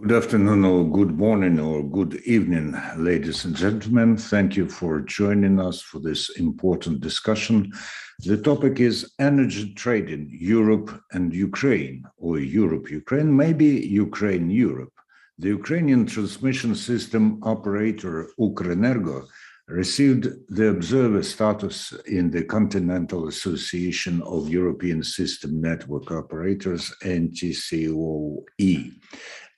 Good afternoon or good morning or good evening, ladies and gentlemen. Thank you for joining us for this important discussion. The topic is energy trading, Europe and Ukraine, or Europe-Ukraine, maybe Ukraine-Europe. The Ukrainian transmission system operator Ukrenergo received the observer status in the Continental Association of European System Network Operators, NTCOE.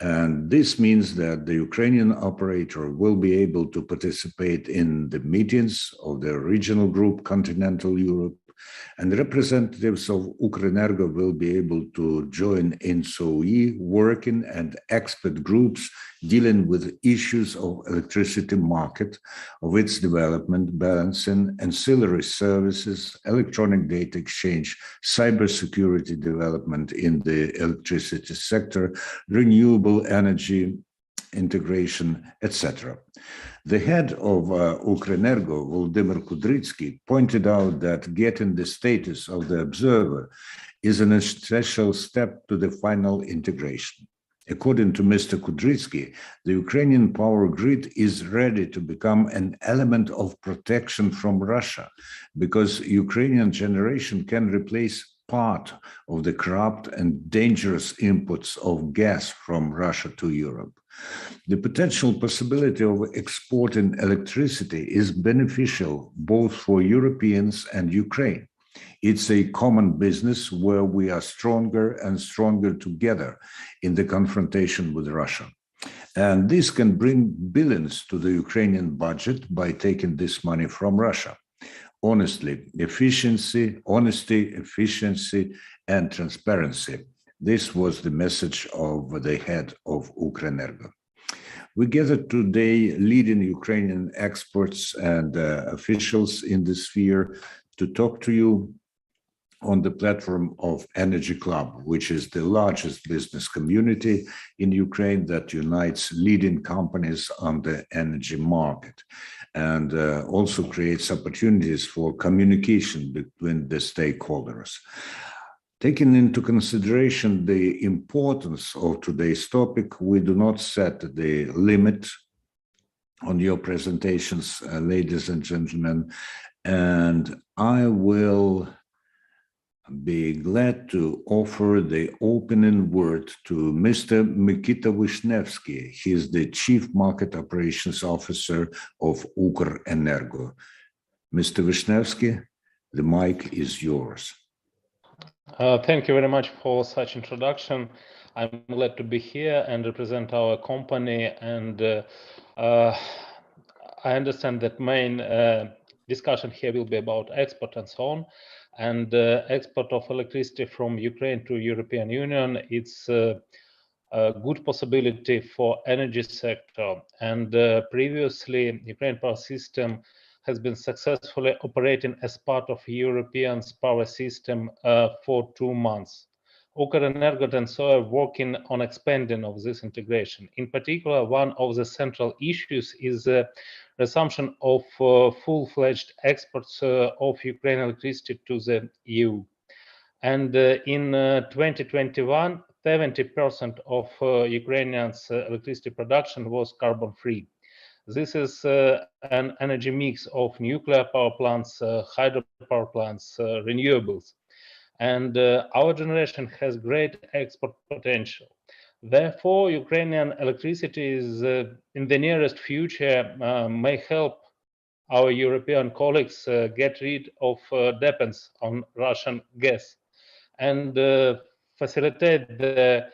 And this means that the Ukrainian operator will be able to participate in the meetings of the regional group Continental Europe, and representatives of Ukrenergo will be able to join NSOE working and expert groups dealing with issues of electricity market, of its development, balancing, ancillary services, electronic data exchange, cybersecurity development in the electricity sector, renewable energy integration, etc. The head of Ukrenergo, Volodymyr Kudrytsky, pointed out that getting the status of the observer is an essential step to the final integration. According to Mr. Kudrytsky, the Ukrainian power grid is ready to become an element of protection from Russia because Ukrainian generation can replace part of the corrupt and dangerous inputs of gas from Russia to Europe. The potential possibility of exporting electricity is beneficial both for Europeans and Ukraine. It's a common business where we are stronger and stronger together in the confrontation with Russia. And this can bring billions to the Ukrainian budget by taking this money from Russia. Honesty, efficiency, and transparency. This was the message of the head of Ukrenergo. We gathered today leading Ukrainian experts and officials in the sphere to talk to you on the platform of Energy Club, which is the largest business community in Ukraine that unites leading companies on the energy market and also creates opportunities for communication between the stakeholders. Taking into consideration the importance of today's topic, we do not set the limit on your presentations, ladies and gentlemen, and I will be glad to offer the opening word to Mr. Mikita Vishnevsky. He is the Chief Market Operations Officer of Ukrenergo. Mr. Vishnevsky, the mic is yours. Thank you very much for such introduction. I'm glad to be here and represent our company. And I understand that main discussion here will be about export and so on. And export of electricity from Ukraine to European Union, it's a good possibility for energy sector. And previously, Ukraine power system has been successfully operating as part of European power system for 2 months. Ukrenergo and so are working on expanding of this integration. In particular, one of the central issues is the resumption of full-fledged exports of Ukrainian electricity to the EU. And in 2021, 70% of Ukrainians' electricity production was carbon-free. This is an energy mix of nuclear power plants, hydropower plants, renewables. And our generation has great export potential. Therefore, Ukrainian electricity is in the nearest future may help our European colleagues get rid of dependence on Russian gas and facilitate the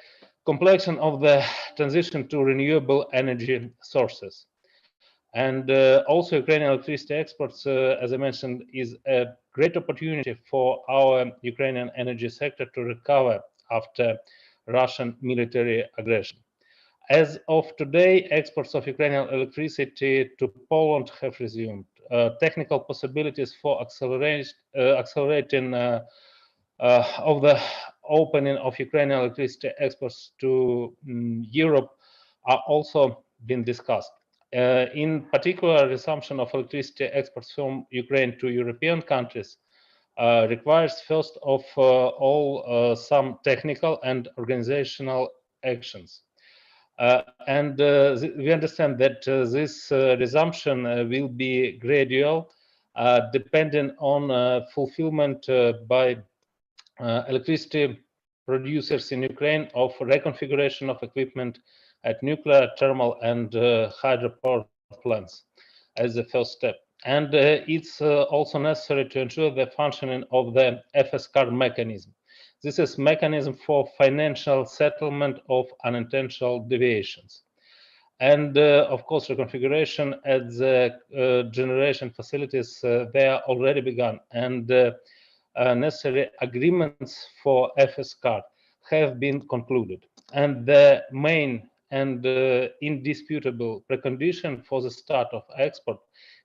completion of the transition to renewable energy sources. And also Ukrainian electricity exports, as I mentioned, is a great opportunity for our Ukrainian energy sector to recover after Russian military aggression. As of today, exports of Ukrainian electricity to Poland have resumed. Technical possibilities for accelerating of the opening of Ukrainian electricity exports to Europe are also being discussed. In particular, resumption of electricity exports from Ukraine to European countries requires first of all some technical and organizational actions. We understand that this resumption will be gradual, depending on fulfillment by electricity producers in Ukraine of reconfiguration of equipment at nuclear, thermal, and hydropower plants as the first step. And it's also necessary to ensure the functioning of the FS card mechanism. This is mechanism for financial settlement of unintentional deviations. And of course, reconfiguration at the generation facilities, they are already begun. And necessary agreements for FS card have been concluded. And the main and indisputable precondition for the start of export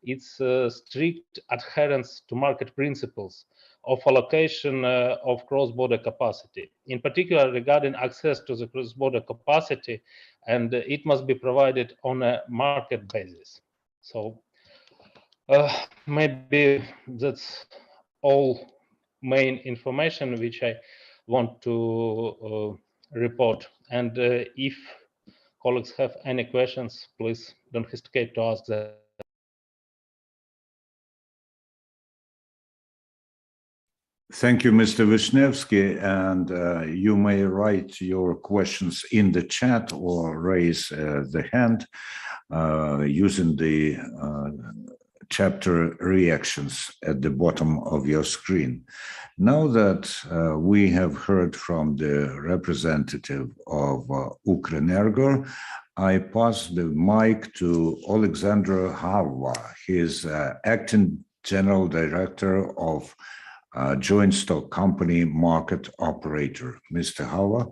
is strict adherence to market principles of allocation of cross-border capacity, in particular regarding access to the cross-border capacity, and it must be provided on a market basis. So maybe that's all main information which I want to report. And if colleagues have any questions, please don't hesitate to ask them. Thank you, Mr. Wisniewski, and you may write your questions in the chat or raise the hand using the chapter reactions at the bottom of your screen. Now that we have heard from the representative of Ukrenergo, I pass the mic to Alexander Hava. He is acting general director of joint stock company market operator. Mr. Hava.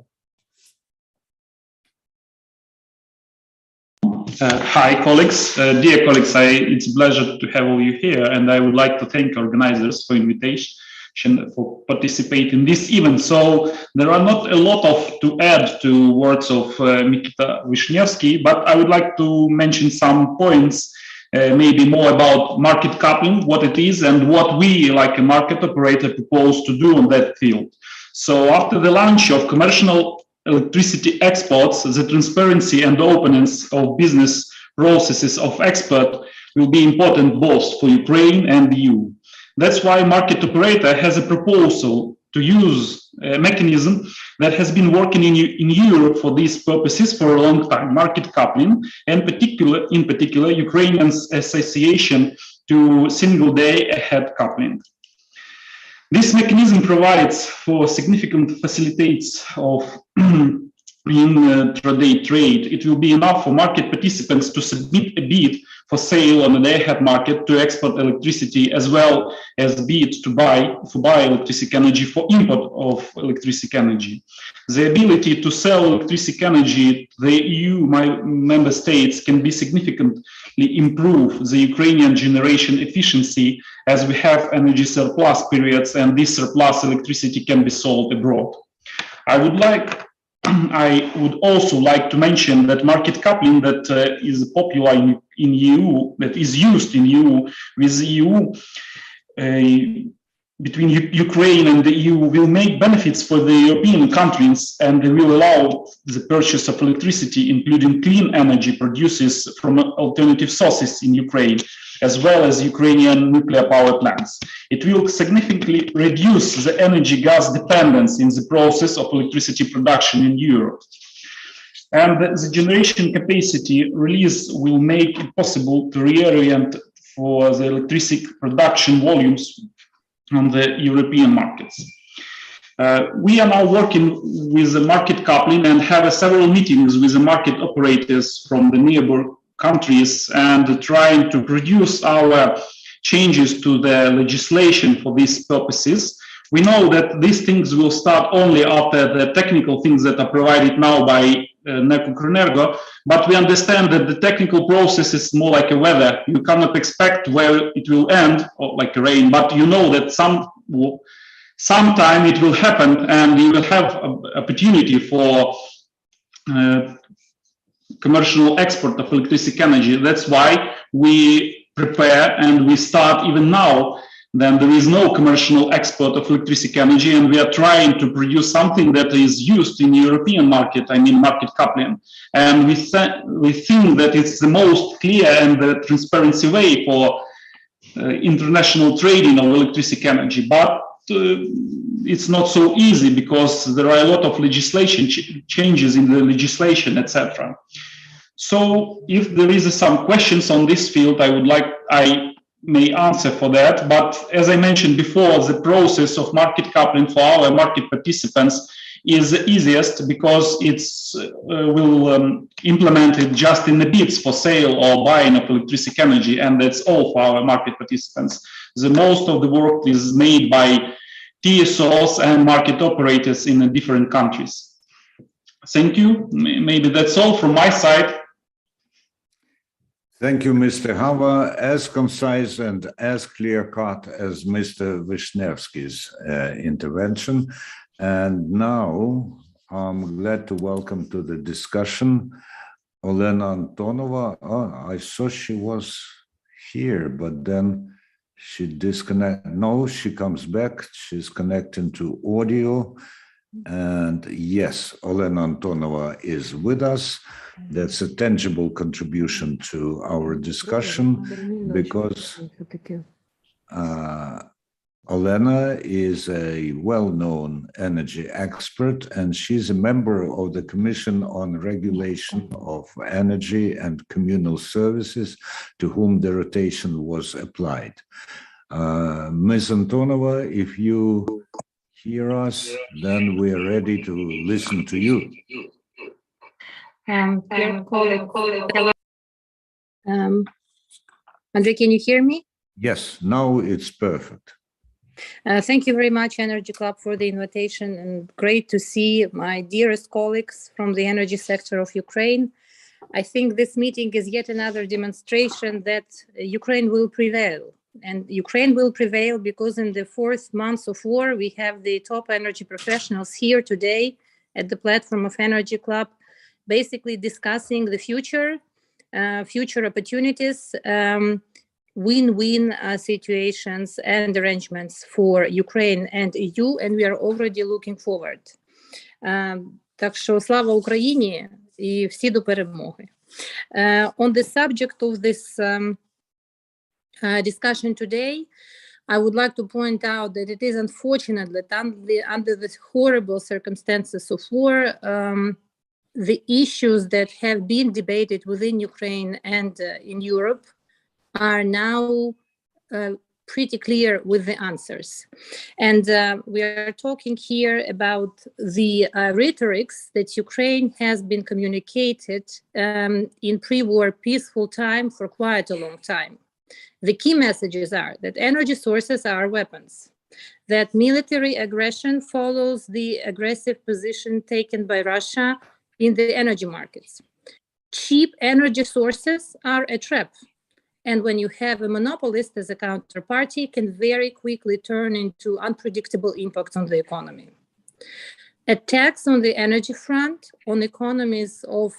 Hi, colleagues. Dear colleagues, it's a pleasure to have all you here, and I would like to thank organizers for invitation for participating in this event. So there are not a lot to add to words of Mikita Wisniewski, but I would like to mention some points, maybe more about market coupling, what it is, and what we, like a market operator, propose to do on that field. So after the launch of commercial electricity exports, the transparency and openness of business processes of export will be important both for Ukraine and the EU. That's why market operator has a proposal to use a mechanism that has been working in Europe for these purposes for a long time, market coupling, and in particular, Ukrainians' association to single day ahead coupling. This mechanism provides for significant facilitates of intraday trade. It will be enough for market participants to submit a bid for sale on the day-ahead market to export electricity, as well as bid to buy electricity energy for import of electricity energy. The ability to sell electricity energy to the EU member states can be significantly improve the Ukrainian generation efficiency, as we have energy surplus periods, and this surplus electricity can be sold abroad. I would also like to mention that market coupling that is popular in EU, that is used in EU with the EU between Ukraine and the EU will make benefits for the European countries, and they will allow the purchase of electricity, including clean energy produced from alternative sources in Ukraine, as well as Ukrainian nuclear power plants. It will significantly reduce the energy gas dependence in the process of electricity production in Europe. And the generation capacity release will make it possible to reorient for the electricity production volumes on the European markets. We are now working with the market coupling and have several meetings with the market operators from the neighbor countries and trying to produce our changes to the legislation for these purposes. We know that these things will start only after the technical things that are provided now by Ukrenergo, but we understand that the technical process is more like a weather. You cannot expect where it will end, or like rain, but you know that sometime it will happen, and you will have an opportunity for commercial export of electricity energy. That's why we prepare and we start even now then there is no commercial export of electric energy, and we are trying to produce something that is used in the European market, I mean market coupling. And we think that it's the most clear and the transparency way for international trading of electric energy. But it's not so easy because there are a lot of legislation changes in the legislation, etc. So if there is some questions on this field, I may answer for that. But as I mentioned before, the process of market coupling for our market participants is the easiest because it's will implement it just in the bids for sale or buying of electric energy, and that's all for our market participants. The most of the work is made by TSOs and market operators in the different countries. Thank you. Maybe that's all from my side. Thank you, Mr. Hava. As concise and as clear-cut as Mr. Wisniewski's intervention. And now I'm glad to welcome to the discussion Olena Antonova. Oh, I saw she was here, but then she disconnected. No, she comes back. She's connecting to audio. And yes, Olena Antonova is with us. That's a tangible contribution to our discussion because Olena is a well-known energy expert, and she's a member of the Commission on Regulation of Energy and Communal Services, to whom the rotation was applied. Ms. Antonova, if you hear us, then we are ready to listen to you. Andrei, can you hear me? Yes, now it's perfect. Thank you very much, Energy Club, for the invitation, and great to see my dearest colleagues from the energy sector of Ukraine. I think this meeting is yet another demonstration that Ukraine will prevail. And Ukraine will prevail because in the 4th month of war, we have the top energy professionals here today at the platform of Energy Club, basically discussing the future opportunities, win-win situations and arrangements for Ukraine and EU, and we are already looking forward. Так що слава Україні і всі до перемоги. On the subject of this discussion today, I would like to point out that it is unfortunate that under the horrible circumstances of war, the issues that have been debated within Ukraine and in Europe are now pretty clear with the answers. And we are talking here about the rhetorics that Ukraine has been communicated in pre-war peaceful time for quite a long time. The key messages are that energy sources are weapons, that military aggression follows the aggressive position taken by Russia in the energy markets. Cheap energy sources are a trap, and when you have a monopolist as a counterparty, can very quickly turn into unpredictable impacts on the economy. Attacks on the energy front on economies of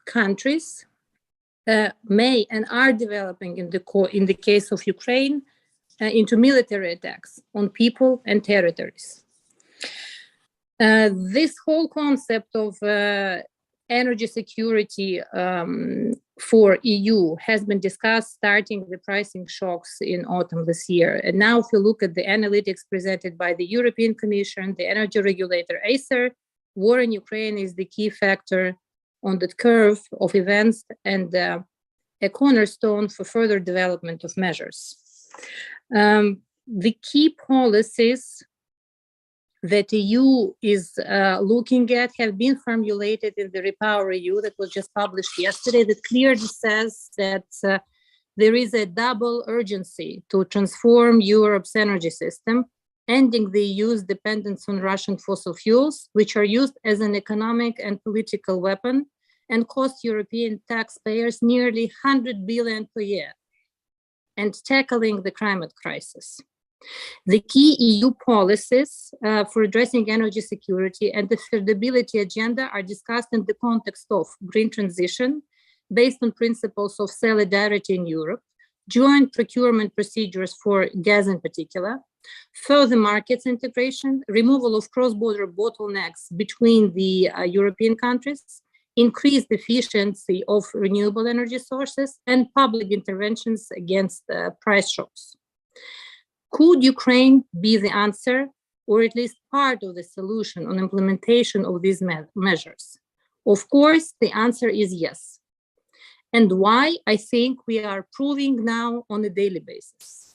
countries may and are developing in the case of Ukraine into military attacks on people and territories. This whole concept of energy security for EU has been discussed starting the pricing shocks in autumn this year. And now if you look at the analytics presented by the European Commission, the energy regulator ACER, war in Ukraine is the key factor on the curve of events and a cornerstone for further development of measures. The key policies that EU is looking at have been formulated in the Repower EU that was just published yesterday, that clearly says that there is a double urgency to transform Europe's energy system, ending the EU's dependence on Russian fossil fuels, which are used as an economic and political weapon and cost European taxpayers nearly 100 billion per year, and tackling the climate crisis. The key EU policies for addressing energy security and the affordability agenda are discussed in the context of green transition based on principles of solidarity in Europe, joint procurement procedures for gas in particular, further markets integration, removal of cross-border bottlenecks between the European countries, increased efficiency of renewable energy sources, and public interventions against price shocks. Could Ukraine be the answer, or at least part of the solution on implementation of these measures? Of course, the answer is yes. And why? I think we are proving now on a daily basis.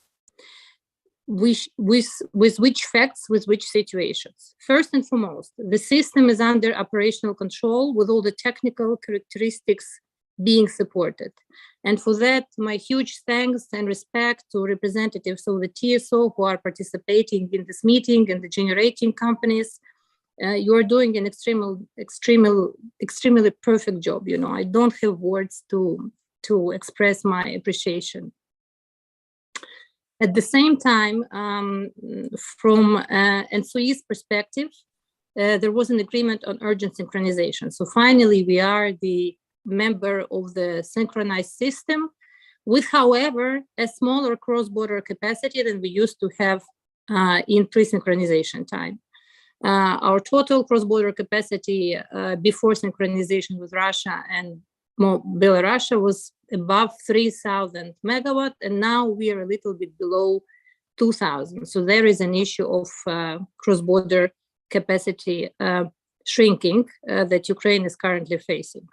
With which facts, with which situations? First and foremost, the system is under operational control with all the technical characteristics being supported. And for that, my huge thanks and respect to representatives of the TSO who are participating in this meeting and the generating companies. You are doing an extremely perfect job. You know, I don't have words to express my appreciation. At the same time, from ENTSO-E's perspective, there was an agreement on urgent synchronization. So finally, we are the member of the synchronized system with, however, a smaller cross-border capacity than we used to have in pre-synchronization time. Our total cross-border capacity before synchronization with Russia and Belarus was above 3,000 megawatt, and now we are a little bit below 2,000. So there is an issue of cross-border capacity shrinking that Ukraine is currently facing.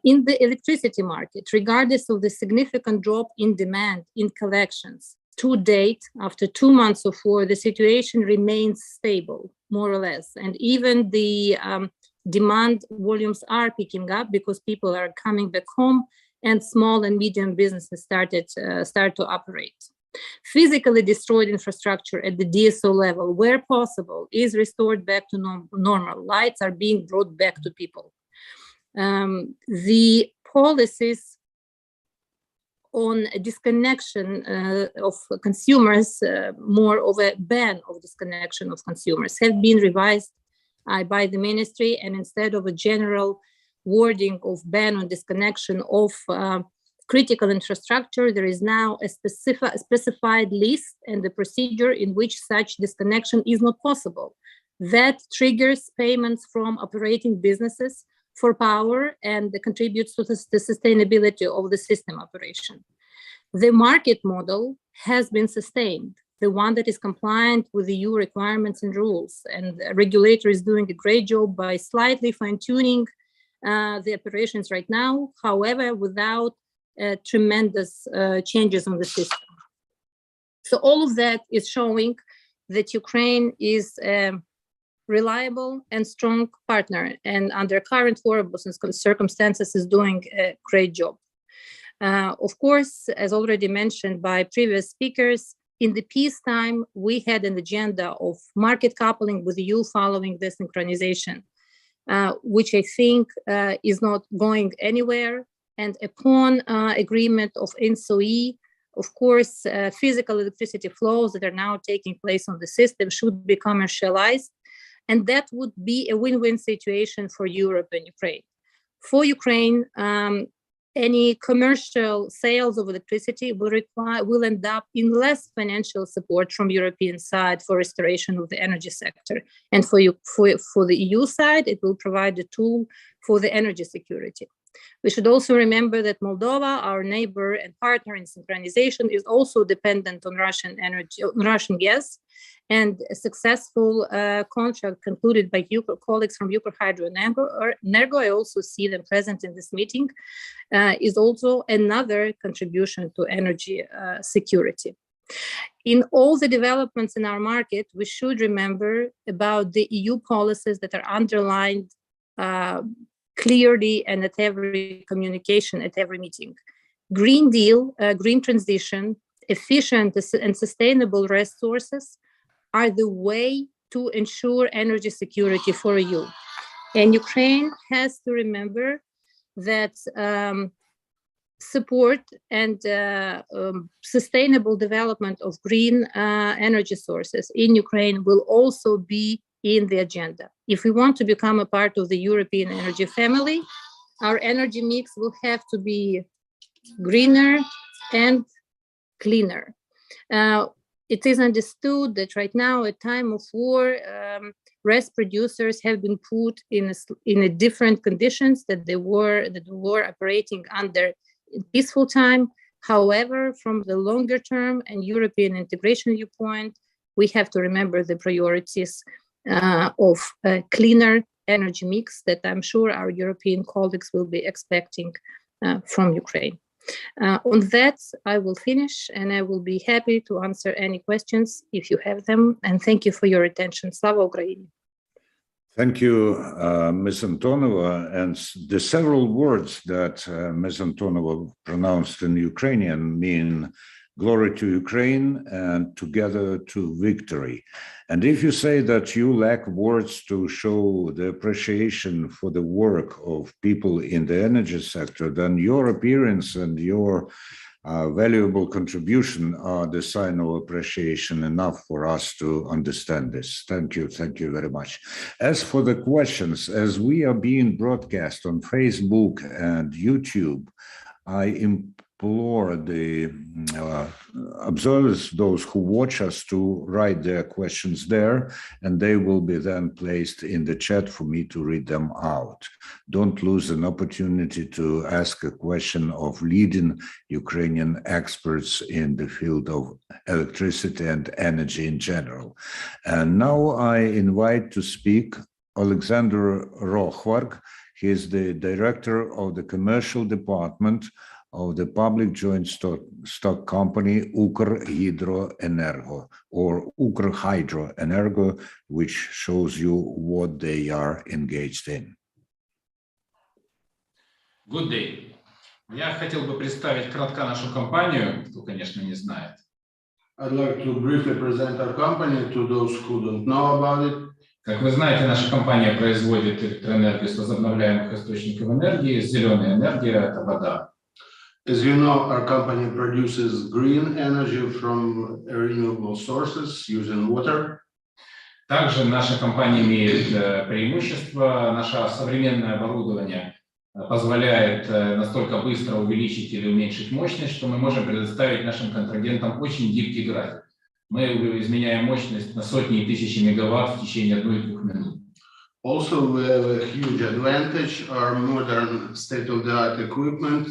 In the electricity market, regardless of the significant drop in demand in collections, to date, after 2 months of war, the situation remains stable, more or less. And even the demand volumes are picking up because people are coming back home and small and medium businesses start to operate. Physically destroyed infrastructure at the DSO level, where possible, is restored back to normal. Lights are being brought back to people. The policies on a disconnection of consumers, more of a ban of disconnection of consumers, have been revised by the ministry, and instead of a general wording of ban on disconnection of critical infrastructure, there is now a specified list and the procedure in which such disconnection is not possible. That triggers payments from operating businesses for power and contributes to the sustainability of the system operation. The market model has been sustained, the one that is compliant with EU requirements and rules, and the regulator is doing a great job by slightly fine-tuning the operations right now, however, without tremendous changes on the system. So all of that is showing that Ukraine is reliable and strong partner, and under current horrible circumstances is doing a great job. Of course, as already mentioned by previous speakers, in the peacetime, we had an agenda of market coupling with the EU following the synchronization, which I think is not going anywhere. And upon agreement of ENTSO-E, of course, physical electricity flows that are now taking place on the system should be commercialized. And that would be a win-win situation for Europe and Ukraine. For Ukraine, any commercial sales of electricity will end up in less financial support from European side for restoration of the energy sector. And for the EU side, it will provide a tool for the energy security. We should also remember that Moldova, our neighbor and partner in synchronization, is also dependent on Russian gas, and a successful contract concluded by colleagues from Ukrenergo, I also see them present in this meeting, is also another contribution to energy security. In all the developments in our market, we should remember about the EU policies that are underlined clearly and at every communication, at every meeting. Green Deal, green transition, efficient and sustainable resources are the way to ensure energy security for EU. And Ukraine has to remember that support and sustainable development of green energy sources in Ukraine will also be in the agenda. If we want to become a part of the European energy family, our energy mix will have to be greener, and cleaner. It is understood that right now, at time of war, RES producers have been put in a different conditions that they were operating under in peaceful time. However, from the longer term and European integration viewpoint, we have to remember the priorities of a cleaner energy mix that I'm sure our European colleagues will be expecting from Ukraine. On that, I will finish, and I will be happy to answer any questions if you have them. And thank you for your attention. Slava Ukraini. Thank you, Ms. Antonova. And the several words that Ms. Antonova pronounced in Ukrainian mean glory to Ukraine and together to victory. And if you say that you lack words to show the appreciation for the work of people in the energy sector, then your appearance and your valuable contribution are the sign of appreciation enough for us to understand this. Thank you very much. As for the questions, as we are being broadcast on Facebook and YouTube, I implore the observers, those who watch us, to write their questions there, and they will be then placed in the chat for me to read them out. Don't lose an opportunity to ask a question of leading Ukrainian experts in the field of electricity and energy in general. And now I invite to speak Alexander Rochvark. He is the director of the commercial department of the public joint stock company Ukrhydroenergo, or Ukrhydroenergo, which shows you what they are engaged in. Good day. Я хотел бы представить кратко нашу компанию, кто, конечно, не знает. I'd like to briefly present our company to those who don't know about it. Как вы знаете, наша компания производит электроэнергию с возобновляемых источников энергии. Зеленая энергия – это вода. As you know, our company produces green energy from renewable sources using water. Также наша компания имеет преимущество. Наше современное оборудование позволяет настолько быстро увеличить или уменьшить мощность, что мы можем предоставить нашим контрагентам очень гибкий график. Мы изменяем мощность на сотни и тысячи мегаватт в течение 1-2 минут. Also, we have a huge advantage. Our modern state-of-the-art equipment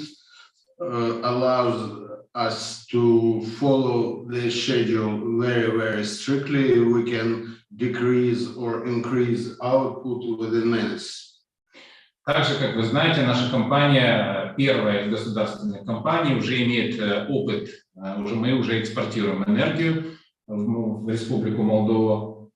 allows us to follow the schedule very, very strictly. We can decrease or increase output within minutes. Также, как вы знаете, наша компания, первая из государственных компаний, уже имеет опыт. Мы уже экспортируем энергию в Республику Молдова.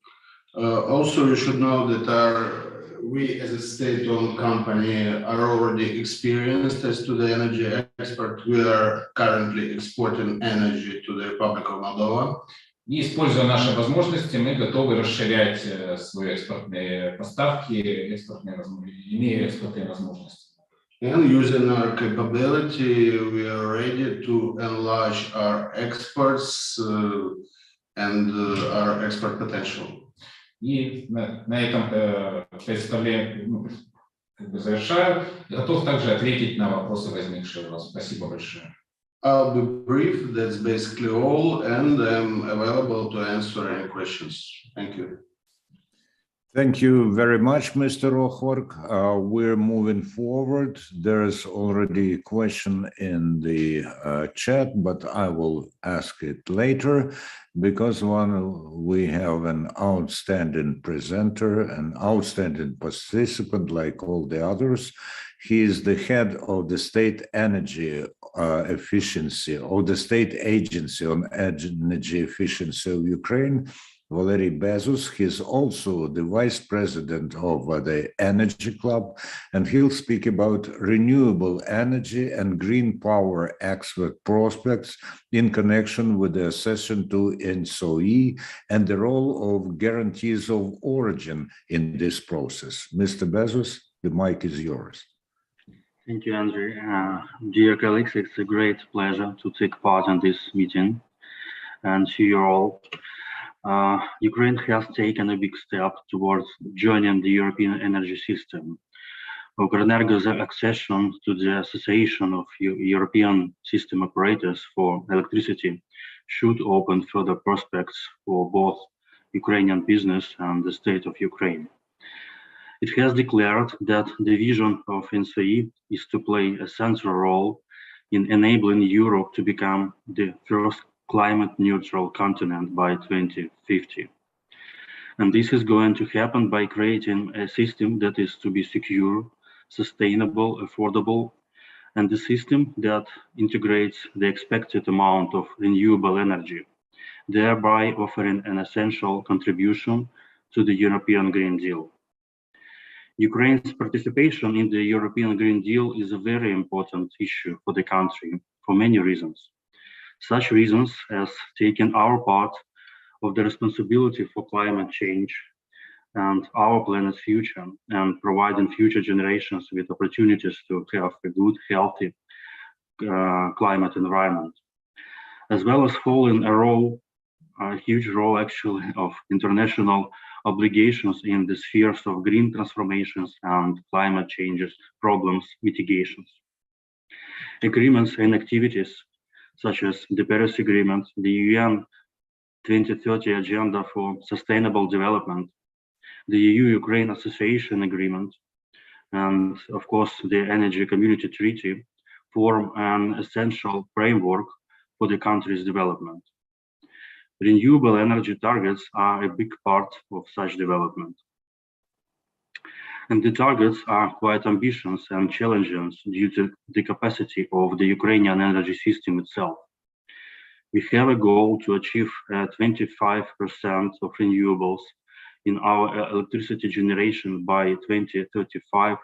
Also, you should know that we, as a state-owned company, are already experienced as to the energy export. We are currently exporting energy to the Republic of Moldova. И, используя наши возможности, мы готовы расширять свои экспортные поставки, имея экспортные возможности. And using our capability, we are ready to enlarge our exports and our export potential. И на этом завершаю. Готов также ответить на вопросы, возникшие у вас. Спасибо большое. I'll be brief. That's basically all, and I'm available to answer any questions. Thank you. Thank you very much, Mr. Rochvark. We're moving forward. There's already a question in the chat, but I will ask it later, because we have an outstanding presenter, an outstanding participant like all the others. He is the head of the State Energy Efficiency, or the State Agency on Energy Efficiency of Ukraine, Valery Bezos. He's also the vice president of the Energy Club, and he'll speak about renewable energy and green power export prospects in connection with the accession to ENTSO-E and the role of guarantees of origin in this process. Mr. Bezos, the mic is yours. Thank you, Andrew. Dear colleagues, it's a great pleasure to take part in this meeting and to you all. Ukraine has taken a big step towards joining the European energy system. Ukrenergo's accession to the Association of European System Operators for Electricity should open further prospects for both Ukrainian business and the state of Ukraine. It has declared that the vision of NSOE is to play a central role in enabling Europe to become the first climate-neutral continent by 2050. And this is going to happen by creating a system that is to be secure, sustainable, affordable, and a system that integrates the expected amount of renewable energy, thereby offering an essential contribution to the European Green Deal. Ukraine's participation in the European Green Deal is a very important issue for the country for many reasons. Such reasons as taking our part of the responsibility for climate change and our planet's future, and providing future generations with opportunities to have a good, healthy climate environment, as well as following a huge role actually of international obligations in the spheres of green transformations and climate changes problems mitigations. Agreements and activities such as the Paris Agreement, the UN 2030 Agenda for Sustainable Development, the EU-Ukraine Association Agreement, and of course the Energy Community Treaty form an essential framework for the country's development. Renewable energy targets are a big part of such development. And the targets are quite ambitious and challenging due to the capacity of the Ukrainian energy system itself. We have a goal to achieve 25% of renewables in our electricity generation by 2035,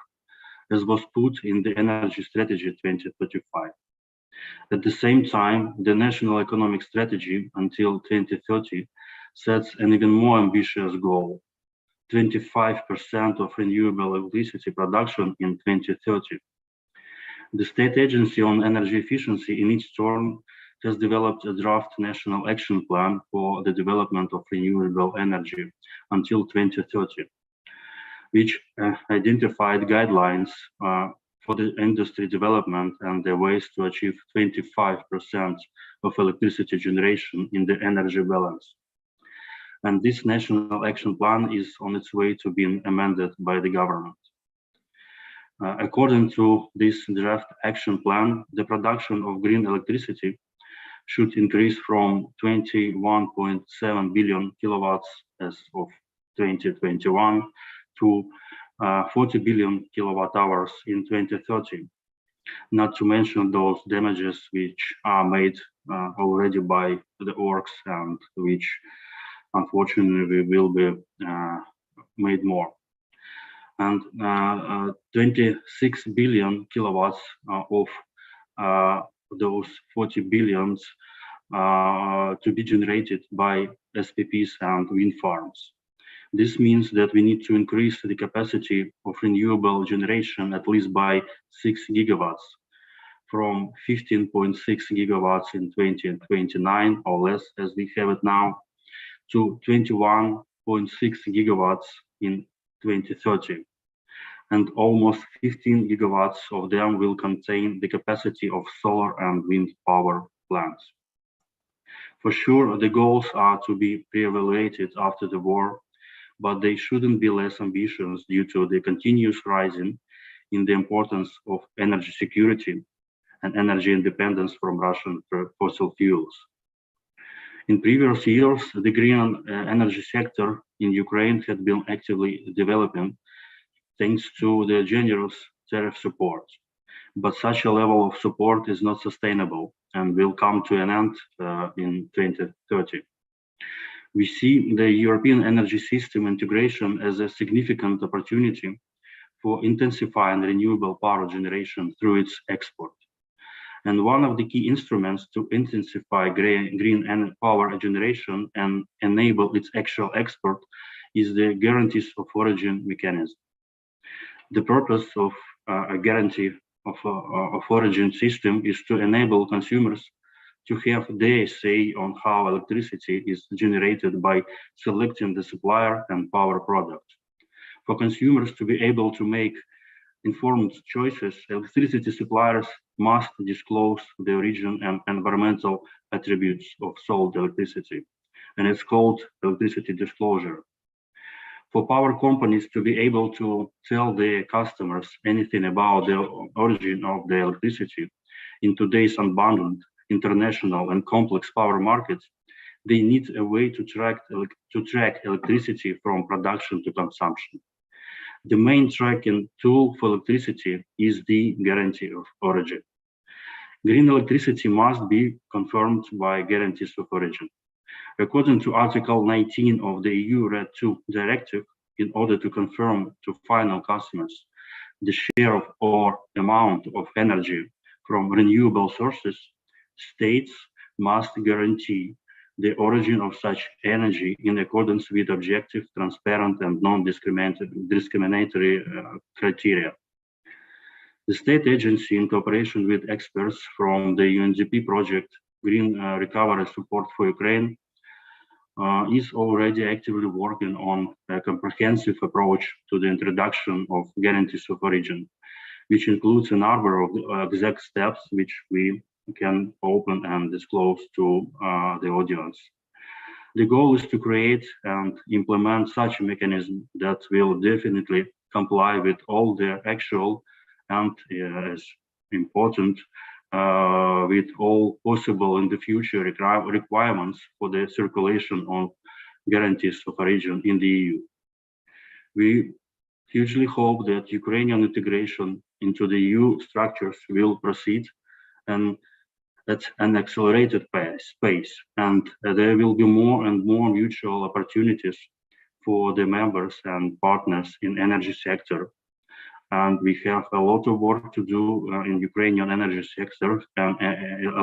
as was put in the Energy Strategy 2035. At the same time, the National Economic Strategy until 2030 sets an even more ambitious goal, 25% of renewable electricity production in 2030. The State Agency on Energy Efficiency in its turn has developed a draft national action plan for the development of renewable energy until 2030, which identified guidelines for the industry development and the ways to achieve 25% of electricity generation in the energy balance. And this national action plan is on its way to being amended by the government. According to this draft action plan, the production of green electricity should increase from 21.7 billion kilowatts as of 2021 to 40 billion kilowatt hours in 2030, not to mention those damages which are made already by the works and which unfortunately will be made more. And 26 billion kilowatts of those 40 billions to be generated by SPPs and wind farms. This means that we need to increase the capacity of renewable generation at least by 6 gigawatts, from 15.6 gigawatts in 2029 or less as we have it now, to 21.6 gigawatts in 2030. And almost 15 gigawatts of them will contain the capacity of solar and wind power plants. For sure, the goals are to be re-evaluated after the war, but they shouldn't be less ambitious due to the continuous rising in the importance of energy security and energy independence from Russian fossil fuels. In previous years, the green energy sector in Ukraine had been actively developing thanks to the generous tariff support. But such a level of support is not sustainable and will come to an end in 2030. We see the European energy system integration as a significant opportunity for intensifying renewable power generation through its export. And one of the key instruments to intensify green power generation and enable its actual export is the guarantees of origin mechanism. The purpose of a guarantee of origin system is to enable consumers to have their say on how electricity is generated by selecting the supplier and power product. For consumers to be able to make informed choices, electricity suppliers must disclose the origin and environmental attributes of sold electricity, and it's called electricity disclosure. For power companies to be able to tell their customers anything about the origin of the electricity in today's unbundled, international, and complex power markets, they need a way to track electricity from production to consumption. The main tracking tool for electricity is the guarantee of origin. Green electricity must be confirmed by guarantees of origin. According to Article 19 of the EU RED II directive, in order to confirm to final customers the share of or amount of energy from renewable sources, states must guarantee the origin of such energy in accordance with objective, transparent, and non-discriminatory criteria. The state agency, in cooperation with experts from the UNDP project Green Recovery Support for Ukraine, is already actively working on a comprehensive approach to the introduction of guarantees of origin, which includes a number of exact steps which we can open and disclose to the audience. The goal is to create and implement such a mechanism that will definitely comply with all the actual and, as important, with all possible in the future requirements for the circulation of guarantees of origin in the EU. We hugely hope that Ukrainian integration into the EU structures will proceed and at an accelerated pace, and there will be more and more mutual opportunities for the members and partners in energy sector. And we have a lot of work to do in Ukrainian energy sector and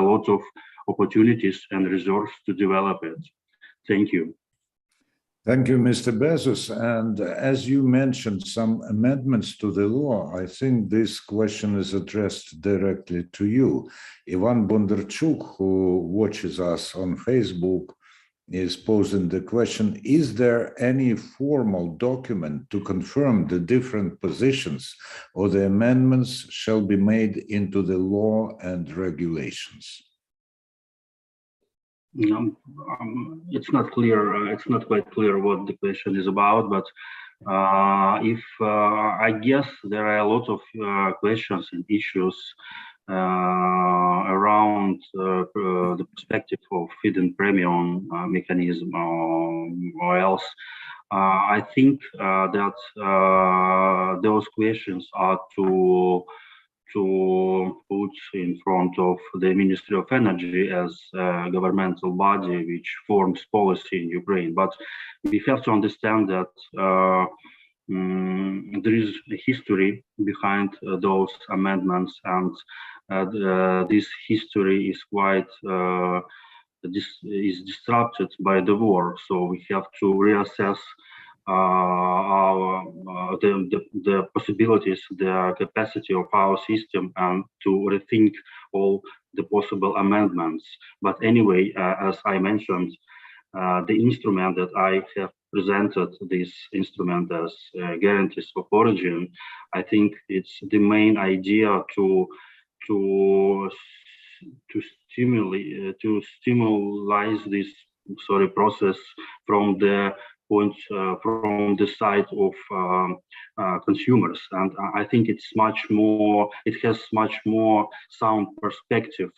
a lot of opportunities and resources to develop it. Thank you. Thank you, Mr. Bezos. And as you mentioned some amendments to the law, I think this question is addressed directly to you. Ivan Bondarchuk, who watches us on Facebook, is posing the question, is there any formal document to confirm the different positions, or the amendments shall be made into the law and regulations? It's not clear. It's not quite clear what the question is about, but I guess there are a lot of questions and issues around the perspective of hidden premium mechanism or else. I think that those questions are to put in front of the Ministry of Energy as a governmental body which forms policy in Ukraine. But we have to understand that there is a history behind those amendments, and this history is quite disrupted by the war. So we have to reassess the possibilities, the capacity of our system, and to rethink all the possible amendments. But anyway, as I mentioned, the instrument that I have presented, this instrument as guarantees of origin, I think it's the main idea to stimulate this process from the point from the side of consumers, and I think it has much more sound perspective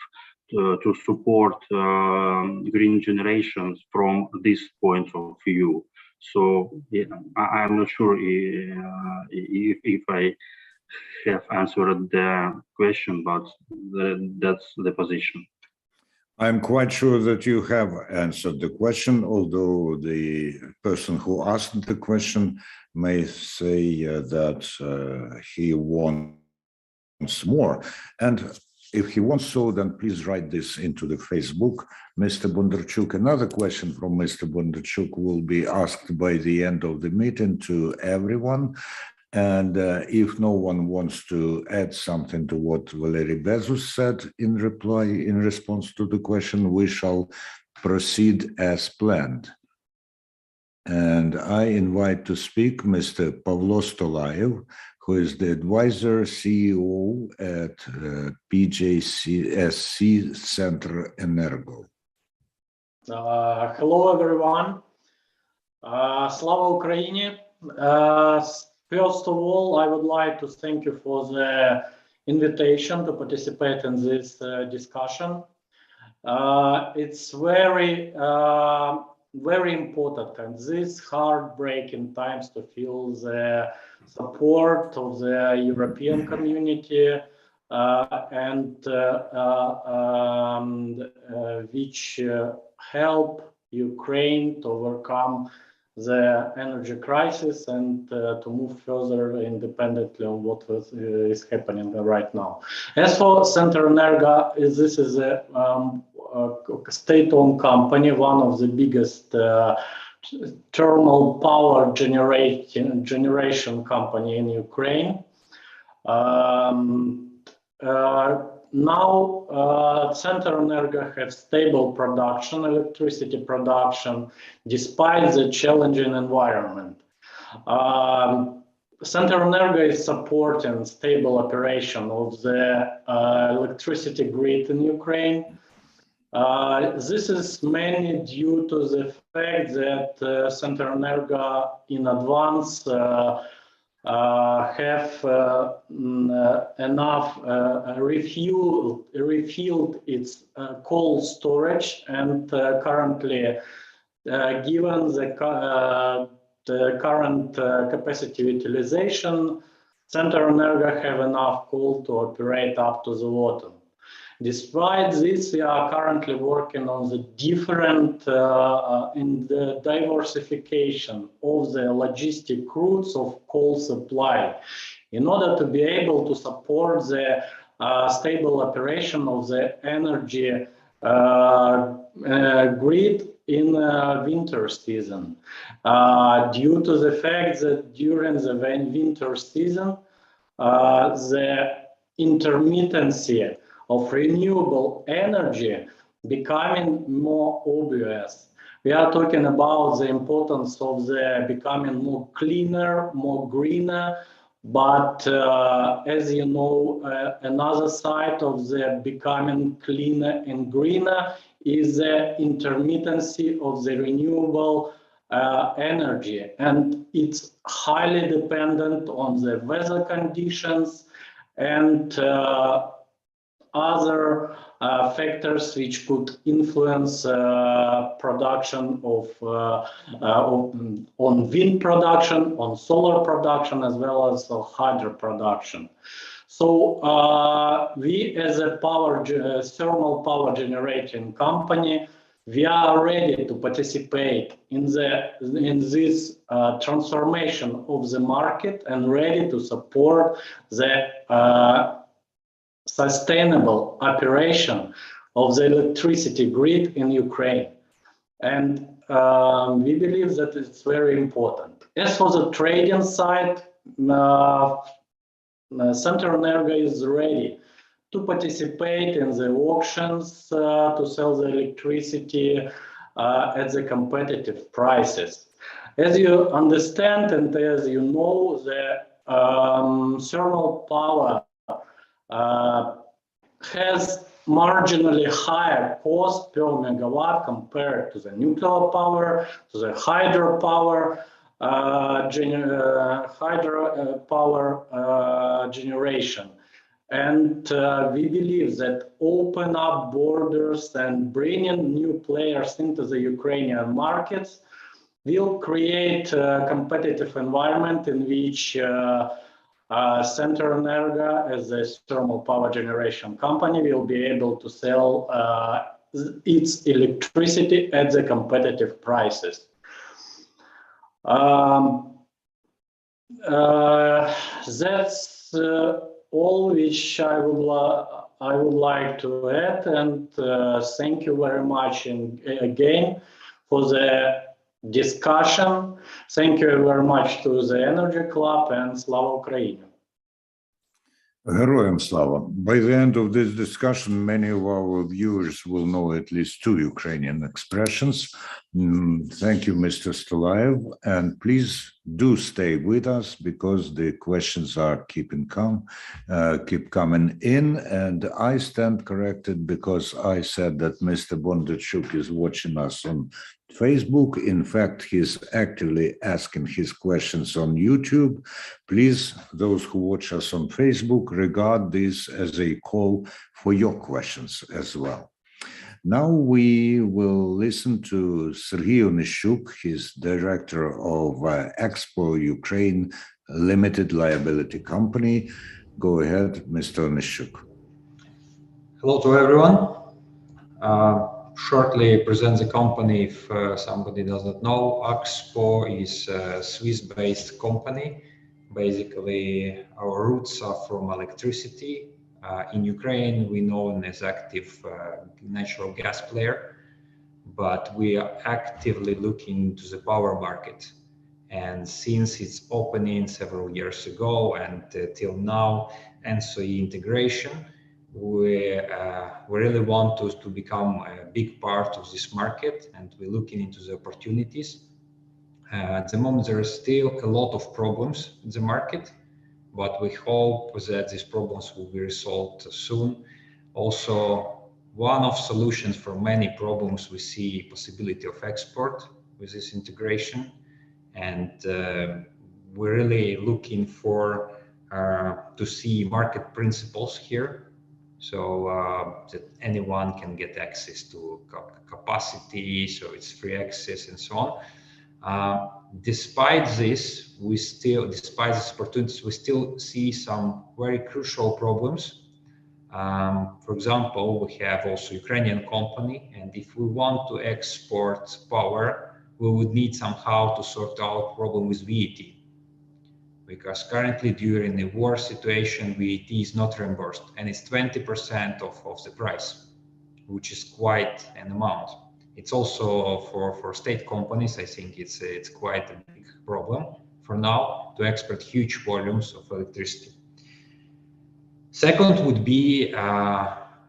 to support green generations from this point of view. So yeah, I'm not sure if I have answered the question, but that's the position. I'm quite sure that you have answered the question, although the person who asked the question may say that he wants more. And if he wants so, then please write this into the Facebook. Mr. Bondarchuk, another question from Mr. Bondarchuk will be asked by the end of the meeting to everyone. And if no one wants to add something to what Valery Bezos said in response to the question, we shall proceed as planned. And I invite to speak Mr. Pavlo Stolayev, who is the advisor CEO at PJSC Center Energo. Hello, everyone. Slava Ukraini. First of all, I would like to thank you for the invitation to participate in this discussion. It's very important in these heartbreaking times to feel the support of the European community which help Ukraine to overcome the energy crisis and to move further independently of what is happening right now. As for Center Energo, this is a state-owned company, one of the biggest thermal power generation company in Ukraine. Now, Center Energo has stable production, electricity production, despite the challenging environment. Center Energo is supporting stable operation of the electricity grid in Ukraine. This is mainly due to the fact that Center Energo in advance have enough refilled its coal storage, and currently, given the current capacity utilization, Center Energo have enough coal to operate up to the autumn. Despite this, we are currently working on the different in the diversification of the logistic routes of coal supply in order to be able to support the stable operation of the energy grid in winter season. Due to the fact that during the winter season, the intermittency of renewable energy becoming more obvious. We are talking about the importance of the becoming more cleaner, more greener, but as you know, another side of the becoming cleaner and greener is the intermittency of the renewable energy, and it's highly dependent on the weather conditions and other factors which could influence production of on wind production, on solar production, as well as hydro production. So we, as a thermal power generating company, we are ready to participate in this transformation of the market and ready to support the sustainable operation of the electricity grid in Ukraine. And we believe that it's very important. As for the trading side, Center Energo is ready to participate in the auctions to sell the electricity at the competitive prices. As you understand and as you know, the thermal power has marginally higher cost per megawatt compared to the nuclear power, to the hydropower generation. And we believe that open up borders and bringing new players into the Ukrainian markets will create a competitive environment in which Center Energo, as a thermal power generation company, will be able to sell its electricity at the competitive prices. That's all which I would like to add, and thank you very much again for the discussion. Thank you very much to the Energy Club, and Slava Ukraini. Heroyam Slava. By the end of this discussion, many of our viewers will know at least two Ukrainian expressions. Thank you, Mr. Stolaev, and please do stay with us because the questions are keep coming in, and I stand corrected because I said that Mr. Bondarchuk is watching us on Facebook. In fact, he's actively asking his questions on YouTube. Please, those who watch us on Facebook, regard this as a call for your questions as well. Now we will listen to Sergio Nischuk. He's director of Expo Ukraine Limited Liability Company. Go ahead, Mr. Nischuk. Hello to everyone. Shortly present the company if somebody does not know. Expo is a Swiss-based company. Basically, our roots are from electricity. In Ukraine, we're known as active natural gas player, but we are actively looking to the power market. And since its opening several years ago and till now, NSOE integration, we really want to become a big part of this market, and we're looking into the opportunities. At the moment, there are still a lot of problems in the market, but we hope that these problems will be resolved soon. Also, one of solutions for many problems, we see possibility of export with this integration, and we're really looking for to see market principles here, so that anyone can get access to capacity, so it's free access and so on. Despite this, despite these opportunities, we still see some very crucial problems. For example, we have also Ukrainian company, and if we want to export power, we would need somehow to sort out problem with VAT, because currently during the war situation, VAT is not reimbursed, and it's 20% of the price, which is quite an amount. It's also for state companies, I think it's quite a big problem for now to export huge volumes of electricity. Second would be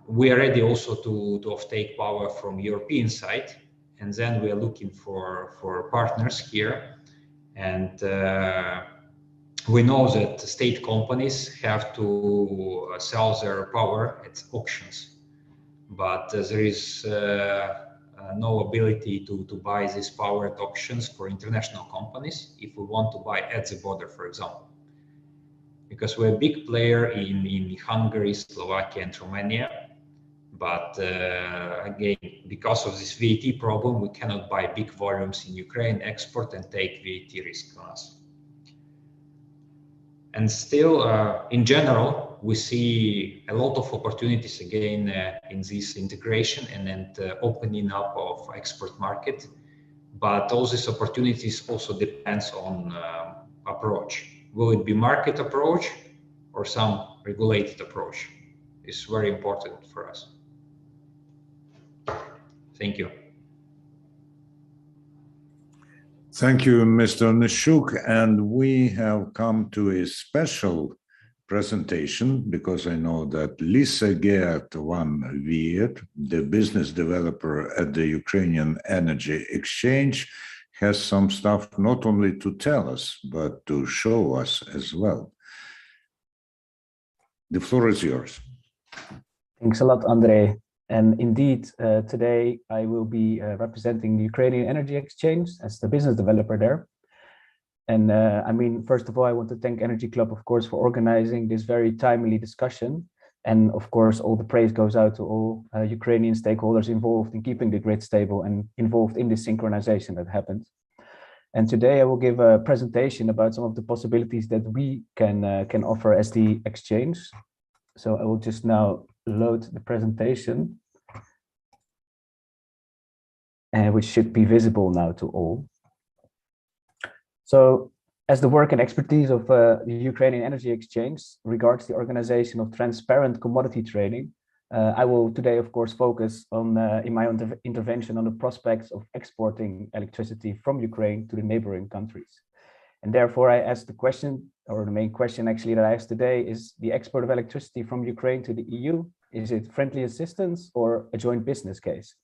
we are ready also to offtake power from European side, and then we are looking for partners here. And we know that state companies have to sell their power at auctions, but there is no ability to buy this power at auctions for international companies if we want to buy at the border, for example. Because we're a big player in Hungary, Slovakia, and Romania, but again, because of this VAT problem, we cannot buy big volumes in Ukraine, export, and take VAT risk on us. And still, in general, we see a lot of opportunities again in this integration and opening up of export market. But all these opportunities also depends on approach. Will it be market approach or some regulated approach? It's very important for us. Thank you. Thank you, Mr. Nischuk. And we have come to a special presentation because I know that Lisa Geert van Weert, the business developer at the Ukrainian Energy Exchange, has some stuff not only to tell us, but to show us as well. The floor is yours. Thanks a lot, Andrei. And indeed, today I will be representing the Ukrainian Energy Exchange as the business developer there. And I mean, first of all, I want to thank Energy Club, of course, for organizing this very timely discussion. And of course, all the praise goes out to all Ukrainian stakeholders involved in keeping the grid stable and involved in this synchronization that happened. And today I will give a presentation about some of the possibilities that we can offer as the exchange. So I will just now load the presentation, which should be visible now to all. So as the work and expertise of the Ukrainian Energy Exchange regards the organization of transparent commodity trading, I will today, of course, focus on in my intervention on the prospects of exporting electricity from Ukraine to the neighboring countries. And therefore, I asked the question, or the main question actually that I asked today is the export of electricity from Ukraine to the EU. Is it friendly assistance or a joint business case?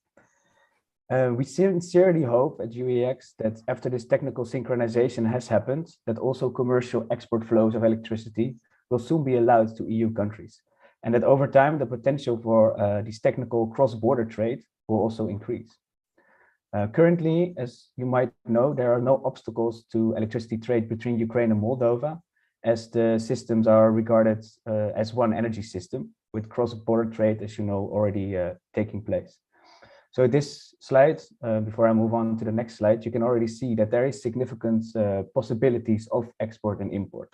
We sincerely hope at UEX that after this technical synchronization has happened, that also commercial export flows of electricity will soon be allowed to EU countries, and that over time the potential for this technical cross-border trade will also increase. Currently, as you might know, there are no obstacles to electricity trade between Ukraine and Moldova, as the systems are regarded as one energy system, with cross-border trade, as you know, already taking place. So this slide, before I move on to the next slide, you can already see that there is significant possibilities of export and import.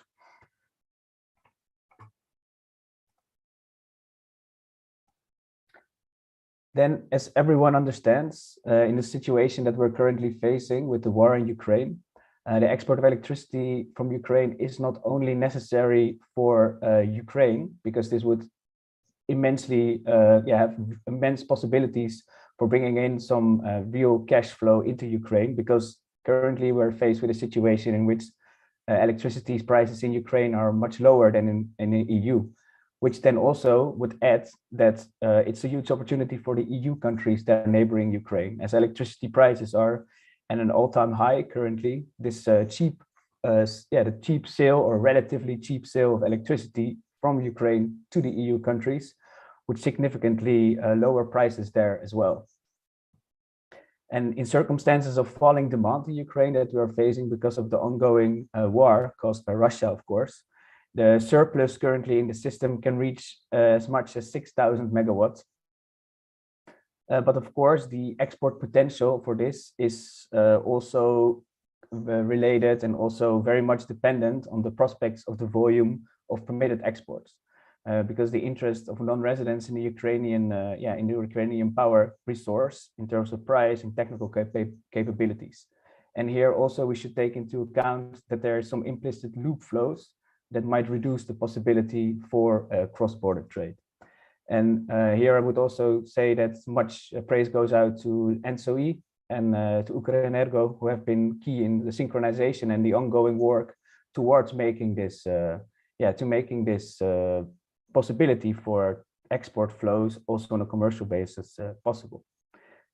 Then, as everyone understands, in the situation that we're currently facing with the war in Ukraine, the export of electricity from Ukraine is not only necessary for Ukraine, because this would immensely have immense possibilities for bringing in some real cash flow into Ukraine, because currently we're faced with a situation in which electricity prices in Ukraine are much lower than in the EU, which then also would add that it's a huge opportunity for the EU countries that are neighboring Ukraine. As electricity prices are at an all-time high currently, this the cheap sale or relatively cheap sale of electricity from Ukraine to the EU countries would significantly lower prices there as well. And in circumstances of falling demand in Ukraine that we are facing because of the ongoing war caused by Russia, of course, the surplus currently in the system can reach as much as 6,000 megawatts. But of course, the export potential for this is also related and also very much dependent on the prospects of the volume of permitted exports. Because the interest of non-residents in the Ukrainian power resource in terms of price and technical capabilities. And here also we should take into account that there are some implicit loop flows that might reduce the possibility for cross-border trade. And here I would also say that much praise goes out to ENTSO-E and to Ukrenergo, who have been key in the synchronization and the ongoing work towards making this, possibility for export flows also on a commercial basis possible.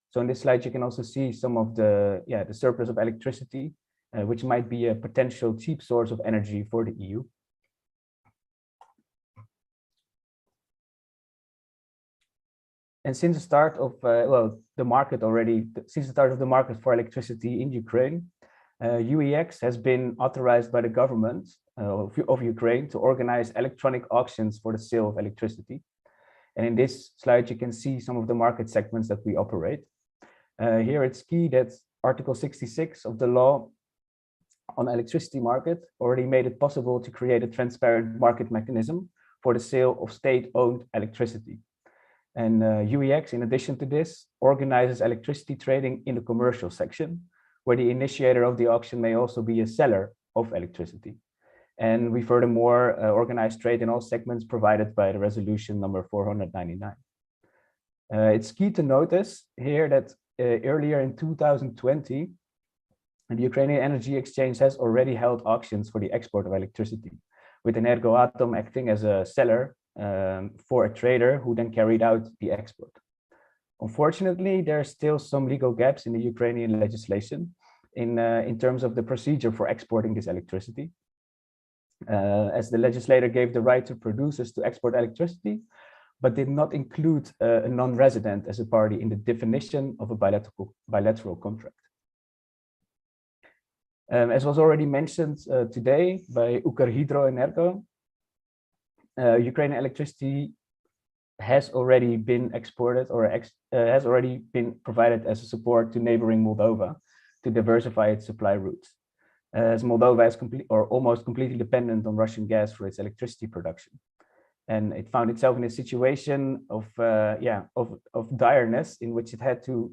So in this slide, you can also see some of the surplus of electricity, which might be a potential cheap source of energy for the EU. And since the start of since the start of the market for electricity in Ukraine, UEX has been authorized by the government of Ukraine to organize electronic auctions for the sale of electricity. And in this slide, you can see some of the market segments that we operate. Here it's key that Article 66 of the law on electricity market already made it possible to create a transparent market mechanism for the sale of state-owned electricity. And UEX, in addition to this, organizes electricity trading in the commercial section, where the initiator of the auction may also be a seller of electricity. And we furthermore organize trade in all segments provided by the resolution number 499. It's key to notice here that earlier in 2020, the Ukrainian Energy Exchange has already held auctions for the export of electricity, with Energoatom acting as a seller for a trader who then carried out the export. Unfortunately, there are still some legal gaps in the Ukrainian legislation in terms of the procedure for exporting this electricity, as the legislator gave the right to producers to export electricity, but did not include a non-resident as a party in the definition of a bilateral contract. As was already mentioned today by Ukrenergo, Ukrainian electricity has already been exported or has already been provided as a support to neighboring Moldova to diversify its supply routes, as Moldova is almost completely dependent on Russian gas for its electricity production. And it found itself in a situation of direness in which it had to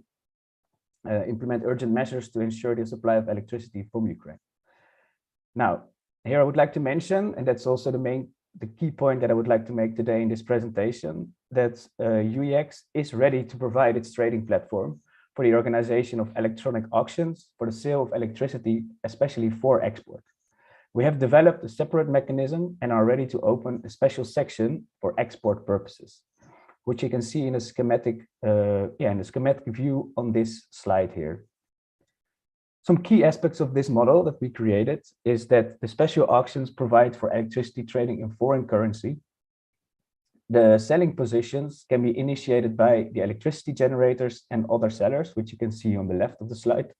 implement urgent measures to ensure the supply of electricity from Ukraine. Now, here I would like to mention, and that's also the key point that I would like to make today in this presentation, that UEX is ready to provide its trading platform for the organization of electronic auctions for the sale of electricity, especially for export. We have developed a separate mechanism and are ready to open a special section for export purposes. which you can see in a schematic, in a schematic view on this slide here. Some key aspects of this model that we created is that the special auctions provide for electricity trading in foreign currency. The selling positions can be initiated by the electricity generators and other sellers, which you can see on the left of the slide.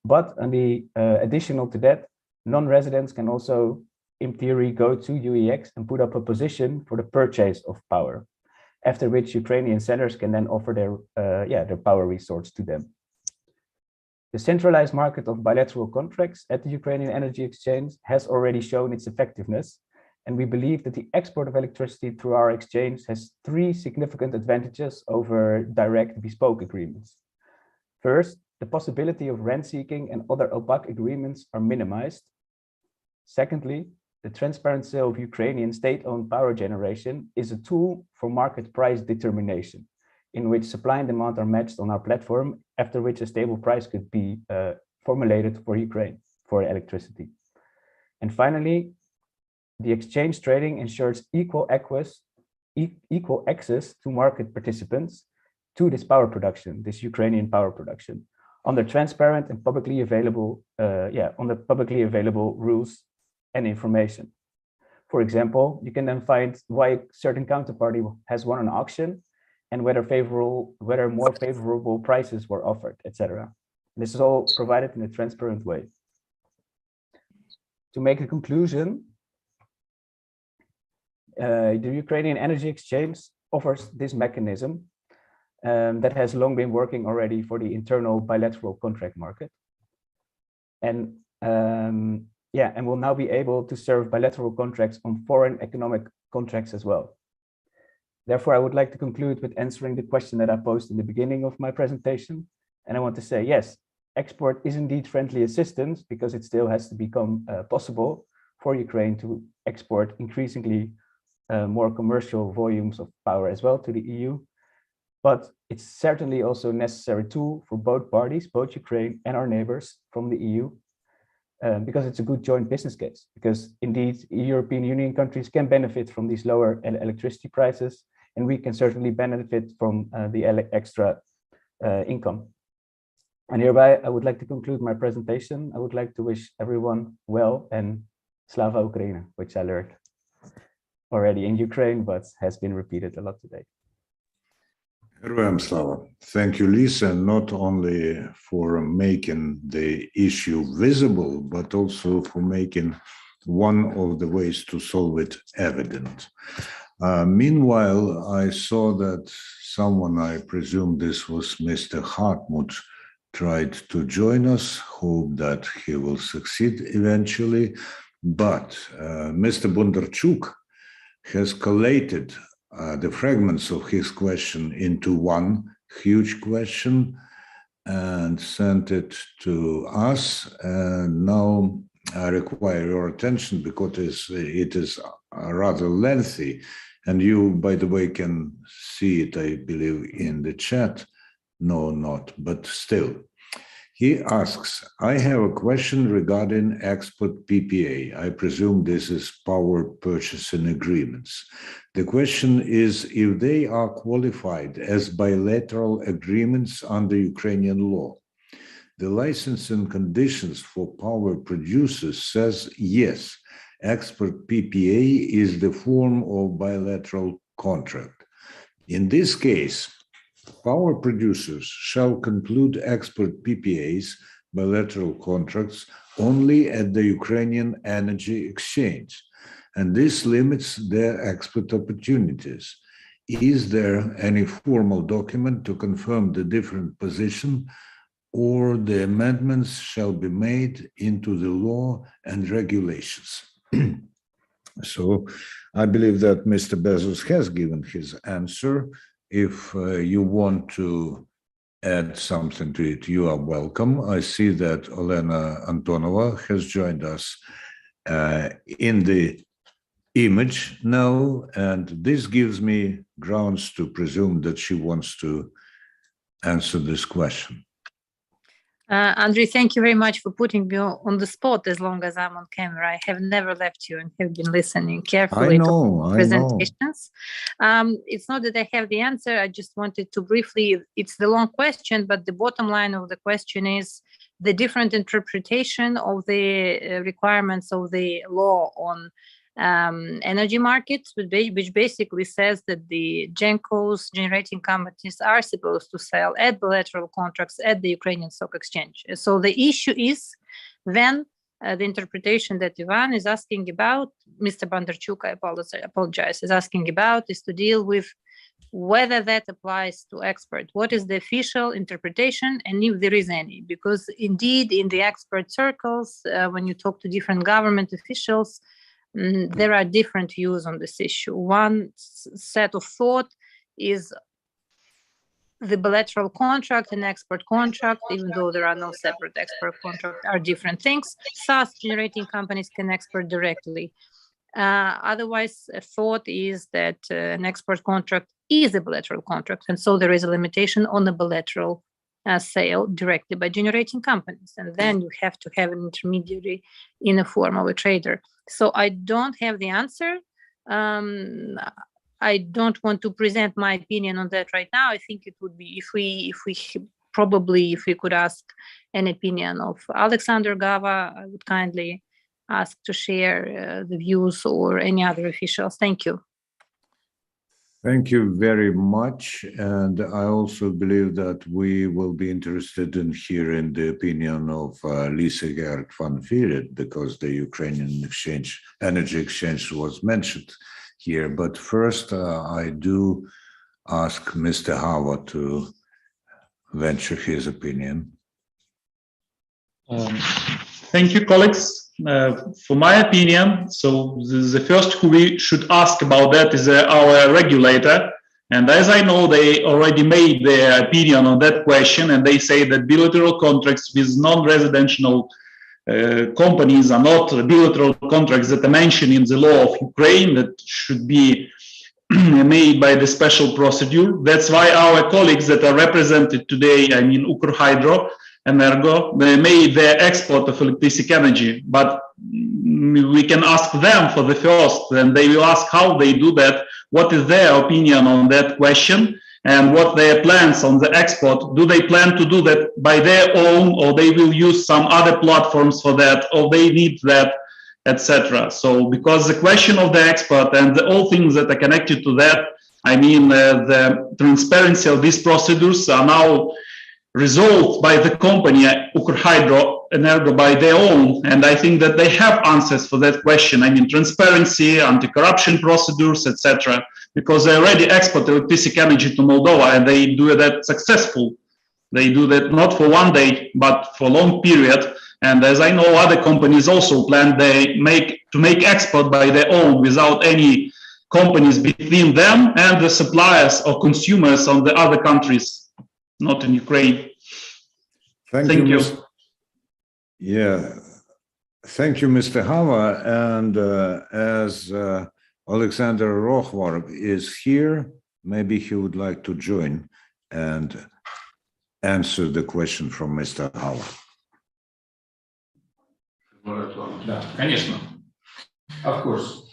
But additional to that, non-residents can also, in theory, go to UEX and put up a position for the purchase of power, after which Ukrainian sellers can then offer their power resource to them. The centralized market of bilateral contracts at the Ukrainian Energy Exchange has already shown its effectiveness, and we believe that the export of electricity through our exchange has 3 significant advantages over direct bespoke agreements. First, the possibility of rent-seeking and other opaque agreements are minimized. Secondly, the transparent sale of Ukrainian state-owned power generation is a tool for market price determination, in which supply and demand are matched on our platform, after which a stable price could be formulated for Ukraine for electricity. And finally, the exchange trading ensures equal access to market participants to this power production, this Ukrainian power production, under transparent and publicly available, rules and information. For example, you can then find why a certain counterparty has won an auction and whether more favorable prices were offered, etc. This is all provided in a transparent way. To make a conclusion, the Ukrainian Energy Exchange offers this mechanism that has long been working already for the internal bilateral contract market, and will now be able to serve bilateral contracts on foreign economic contracts as well. Therefore, I would like to conclude with answering the question that I posed in the beginning of my presentation. And I want to say, yes, export is indeed friendly assistance, because it still has to become possible for Ukraine to export increasingly more commercial volumes of power as well to the EU. But it's certainly also a necessary tool for both parties, both Ukraine and our neighbors from the EU, because it's a good joint business case. Because indeed, European Union countries can benefit from these lower electricity prices, and we can certainly benefit from the extra income. And hereby, I would like to conclude my presentation. I would like to wish everyone well, and Slava Ukraina, which I learned already in Ukraine, but has been repeated a lot today. Heroyam Slava. Thank you, Lisa, not only for making the issue visible, but also for making one of the ways to solve it evident. Meanwhile, I saw that someone, I presume this was Mr. Hartmut, tried to join us, hope that he will succeed eventually. But Mr. Bondarchuk has collated the fragments of his question into one huge question and sent it to us. And now I require your attention because it is rather lengthy. And you, by the way, can see it, I believe, in the chat. No, not, but still. He asks, I have a question regarding export PPA. I presume this is power purchasing agreements. The question is if they are qualified as bilateral agreements under Ukrainian law. The licensing conditions for power producers says yes, export PPA is the form of bilateral contract. In this case, power producers shall conclude export PPAs, bilateral contracts, only at the Ukrainian Energy Exchange, and this limits their export opportunities. Is there any formal document to confirm the different position, or the amendments shall be made into the law and regulations? So I believe that Mr. Bezos has given his answer. If you want to add something to it, you are welcome. I see that Olena Antonova has joined us in the image now, and this gives me grounds to presume that she wants to answer this question. Andrei, thank you very much for putting me on the spot as long as I'm on camera. I have never left you and have been listening carefully to presentations. It's not that I have the answer. I just wanted to briefly, it's the long question, but the bottom line of the question is the different interpretation of the requirements of the law on energy markets, which basically says that the GENCOs, generating companies, are supposed to sell at bilateral contracts at the Ukrainian stock exchange. So the issue is then the interpretation that Ivan is asking about, Mr. Bondarchuk, I apologize, is asking about, is to deal with whether that applies to export. What is the official interpretation, and if there is any? Because indeed, in the expert circles, when you talk to different government officials, there are different views on this issue. One set of thought is the bilateral contract and export contract, even though there are no separate export contracts, are different things. Thus, generating companies can export directly. Otherwise, a thought is that an export contract is a bilateral contract, and so there is a limitation on the bilateral sale directly by generating companies, and then you have to have an intermediary in the form of a trader. So I don't have the answer. I don't want to present my opinion on that right now. I think it would be if we could ask an opinion of Alexander Gava, I would kindly ask to share the views, or any other officials. Thank you. Thank you very much. And I also believe that we will be interested in hearing the opinion of Lisa Gert van Vieret, because the Ukrainian energy exchange was mentioned here. But first, I do ask Mr. Howard to venture his opinion. Thank you, colleagues. For my opinion, so the first who we should ask about that is our regulator. And as I know, they already made their opinion on that question, and they say that bilateral contracts with non-residential companies are not bilateral contracts that are mentioned in the law of Ukraine, that should be made by the special procedure. That's why our colleagues that are represented today, I mean Ukrhydro, Energo, they made their export of electric energy, but we can ask them for the first, and they will ask how they do that, what is their opinion on that question, and what their plans on the export. Do they plan to do that by their own, or they will use some other platforms for that, or they need that, etc. So because the question of the export and all things that are connected to that, I mean the transparency of these procedures are now resolved by the company Ukrhydro Energo by their own, and I think that they have answers for that question. I mean transparency, anti-corruption procedures, etc. Because they already export electric energy to Moldova, and they do that successful. They do that not for one day, but for a long period. And as I know, other companies also plan to make export by their own without any companies between them and the suppliers or consumers of the other countries. Not in Ukraine. Thank you. Yeah, thank you, Mr. Hava. And as Alexander Rochvar is here, maybe he would like to join and answer the question from Mr. Hava. Да, конечно. Of course.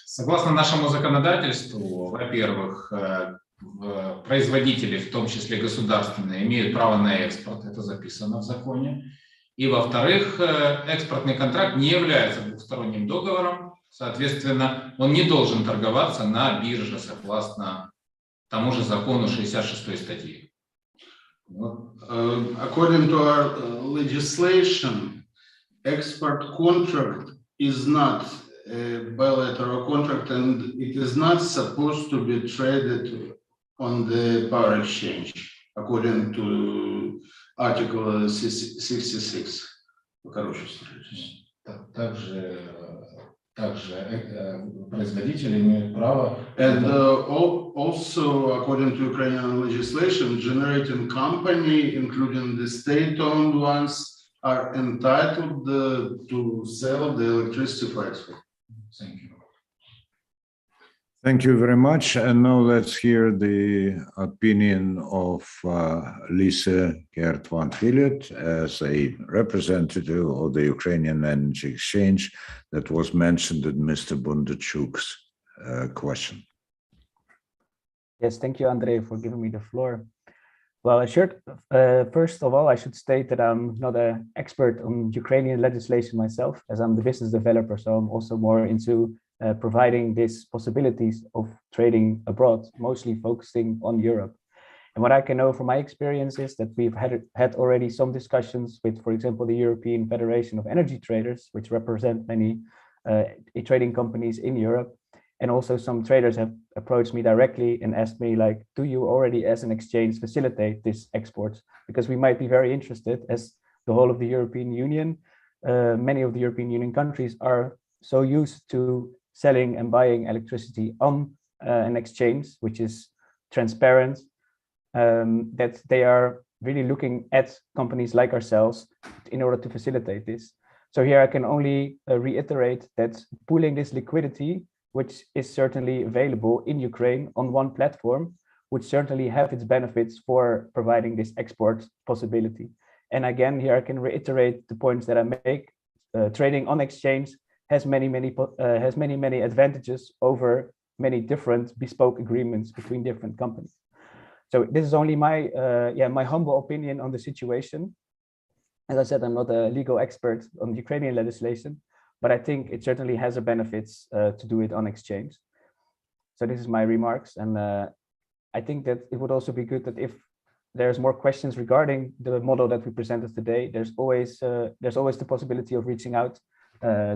Согласно нашему законодательству, во-первых, производители, в том числе государственные, имеют право на экспорт, это записано в законе. И, во-вторых, экспортный контракт не является двухсторонним договором, соответственно, он не должен торговаться на бирже согласно тому же закону 66 статьи. According to our legislation, export contract is not a bilateral contract, and it is not supposed to be traded on the power exchange, according to Article 66. Также производители имеют право. And also, according to Ukrainian legislation, generating company, including the state-owned ones, are entitled to sell the electricity for export. Thank you. Thank you very much. And now let's hear the opinion of Lisa Gert van Vieret as a representative of the Ukrainian Energy Exchange that was mentioned in Mr. Bondarchuk's question. Yes, thank you, Andre, for giving me the floor. Well, first of all, I should state that I'm not an expert on Ukrainian legislation myself, as I'm the business developer. So I'm also more into providing these possibilities of trading abroad, mostly focusing on Europe. And what I can know from my experience is that we've had already some discussions with, for example, the European Federation of Energy Traders, which represent many trading companies in Europe. And also some traders have approached me directly and asked me, like, do you already as an exchange facilitate this export? Because we might be very interested, as the whole of the European Union, many of the European Union countries are so used to selling and buying electricity on an exchange, which is transparent, that they are really looking at companies like ourselves in order to facilitate this. So here I can only reiterate that pooling this liquidity, which is certainly available in Ukraine on one platform, would certainly have its benefits for providing this export possibility. And again, here I can reiterate the points that I make. Trading on exchange has many advantages over many different bespoke agreements between different companies. So this is only my my humble opinion on the situation. As I said, I'm not a legal expert on Ukrainian legislation, but I think it certainly has a benefits to do it on exchange. So this is my remarks, and I think that it would also be good that if there's more questions regarding the model that we presented today, there's always the possibility of reaching out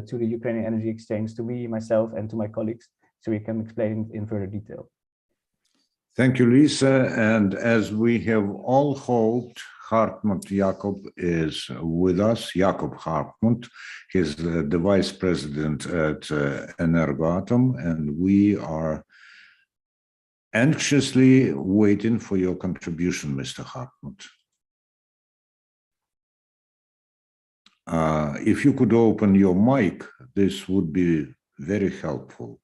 to the Ukrainian Energy Exchange, to me, myself, and to my colleagues, so we can explain in further detail. Thank you, Lisa. And as we have all hoped, Hartmut Jakob is with us. Jakob Hartmut, he's the vice president at Energoatom, and we are anxiously waiting for your contribution, Mr. Hartmut. If you could open your mic, this would be very helpful.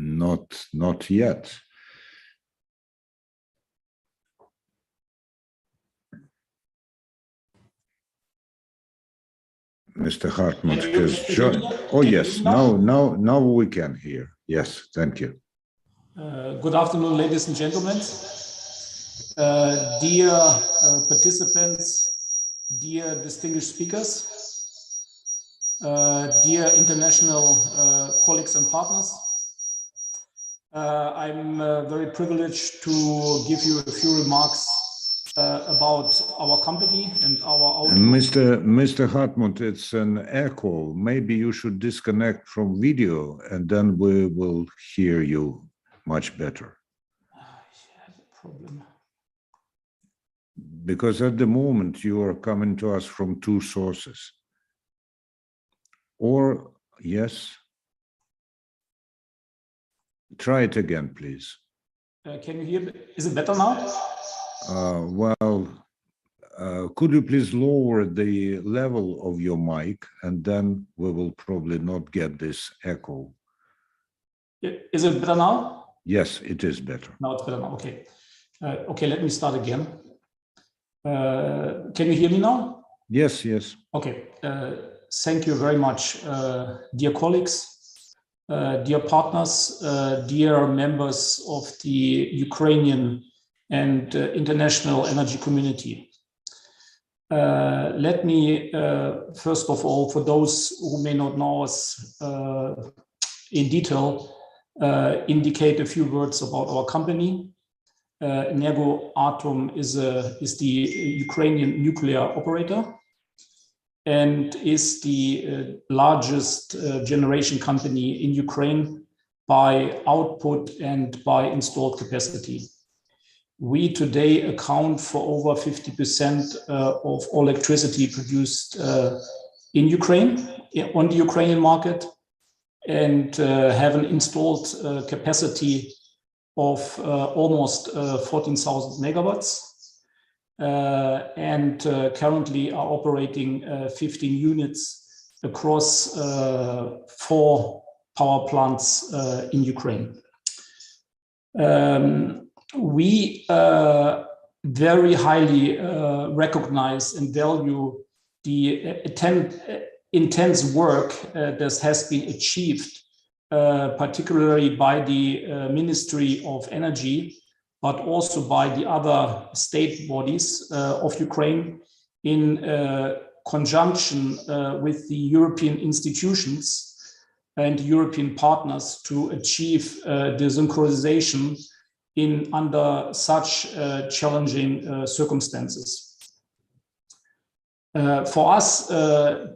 Not yet. Mr. Hartmut has joined. Oh yes, now we can hear. Yes, thank you. Good afternoon, ladies and gentlemen. Dear participants, dear distinguished speakers, dear international colleagues and partners. I'm very privileged to give you a few remarks about our company and our outlook. Mr. Hartmut, it's an echo. Maybe you should disconnect from video, and then we will hear you much better. I have a problem. Because at the moment you are coming to us from two sources. Or, yes. Try it again, please. Can you hear me? Is it better now? Could you please lower the level of your mic, and then we will probably not get this echo. Is it better now? Yes, it is better. Now it's better now, okay. Okay, let me start again. Can you hear me now? Yes, yes. Okay, thank you very much, dear colleagues. Dear partners, dear members of the Ukrainian and international energy community. Let me, first of all, for those who may not know us in detail, indicate a few words about our company. Energoatom is the Ukrainian nuclear operator and is the largest generation company in Ukraine by output and by installed capacity. We today account for over 50% of all electricity produced in Ukraine, on the Ukrainian market, and have an installed capacity of almost 14,000 megawatts. And currently are operating 15 units across 4 power plants in Ukraine. We very highly recognize and value the intense work that has been achieved, particularly by the Ministry of Energy, but also by the other state bodies of Ukraine in conjunction with the European institutions and European partners to achieve the synchronization under such challenging circumstances. For us,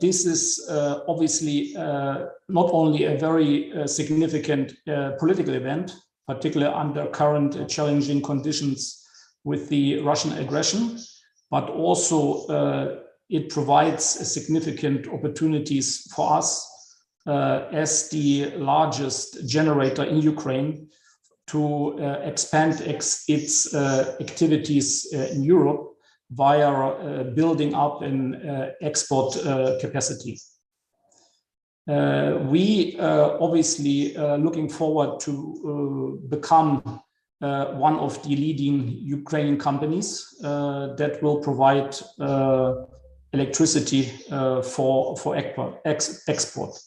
this is obviously not only a very significant political event, particularly under current challenging conditions with the Russian aggression, but also it provides significant opportunities for us as the largest generator in Ukraine to expand its activities in Europe via building up an export capacity. We obviously looking forward to become one of the leading Ukrainian companies that will provide electricity for export.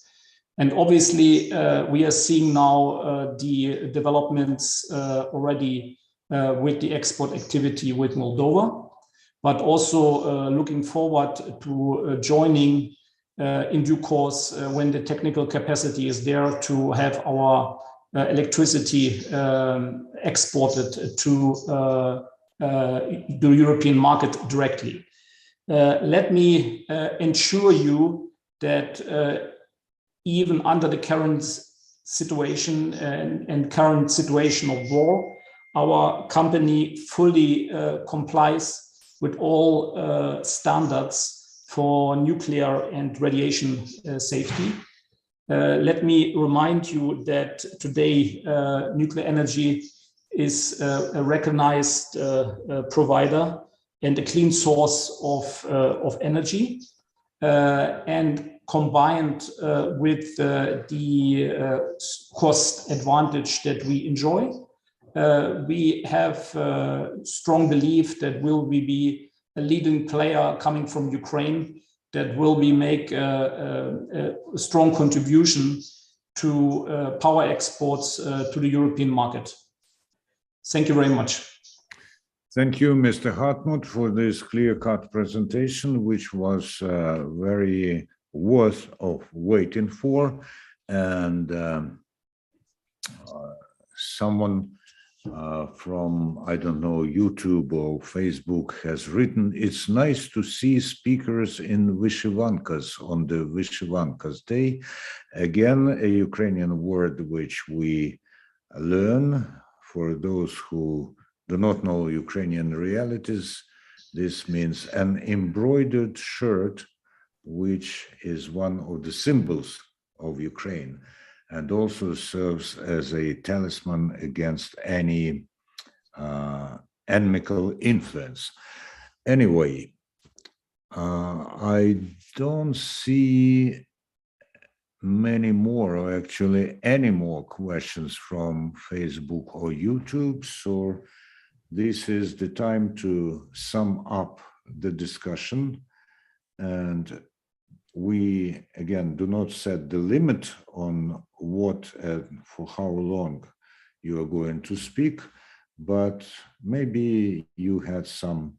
And obviously, we are seeing now the developments already with the export activity with Moldova, but also looking forward to joining in due course when the technical capacity is there to have our electricity exported to the European market directly. Let me ensure you that even under the current situation and current situation of war, our company fully complies with all standards for nuclear and radiation safety. Let me remind you that today nuclear energy is a recognized provider and a clean source of energy, and combined with the cost advantage that we enjoy, we have strong belief that will we be a leading player coming from Ukraine that will be make a strong contribution to power exports to the European market. Thank you very much. Thank you, Mr. Hartmut, for this clear-cut presentation, which was very worth of waiting for. And someone from, I don't know, YouTube or Facebook has written, it's nice to see speakers in Vyshyvankas on the Vyshyvankas Day. Again, a Ukrainian word which we learn for those who do not know Ukrainian realities. This means an embroidered shirt, which is one of the symbols of Ukraine, and also serves as a talisman against any inimical influence. Anyway, I don't see many more, or actually any more questions from Facebook or YouTube, so this is the time to sum up the discussion. And we, again, do not set the limit on what and for how long you are going to speak, but maybe you had some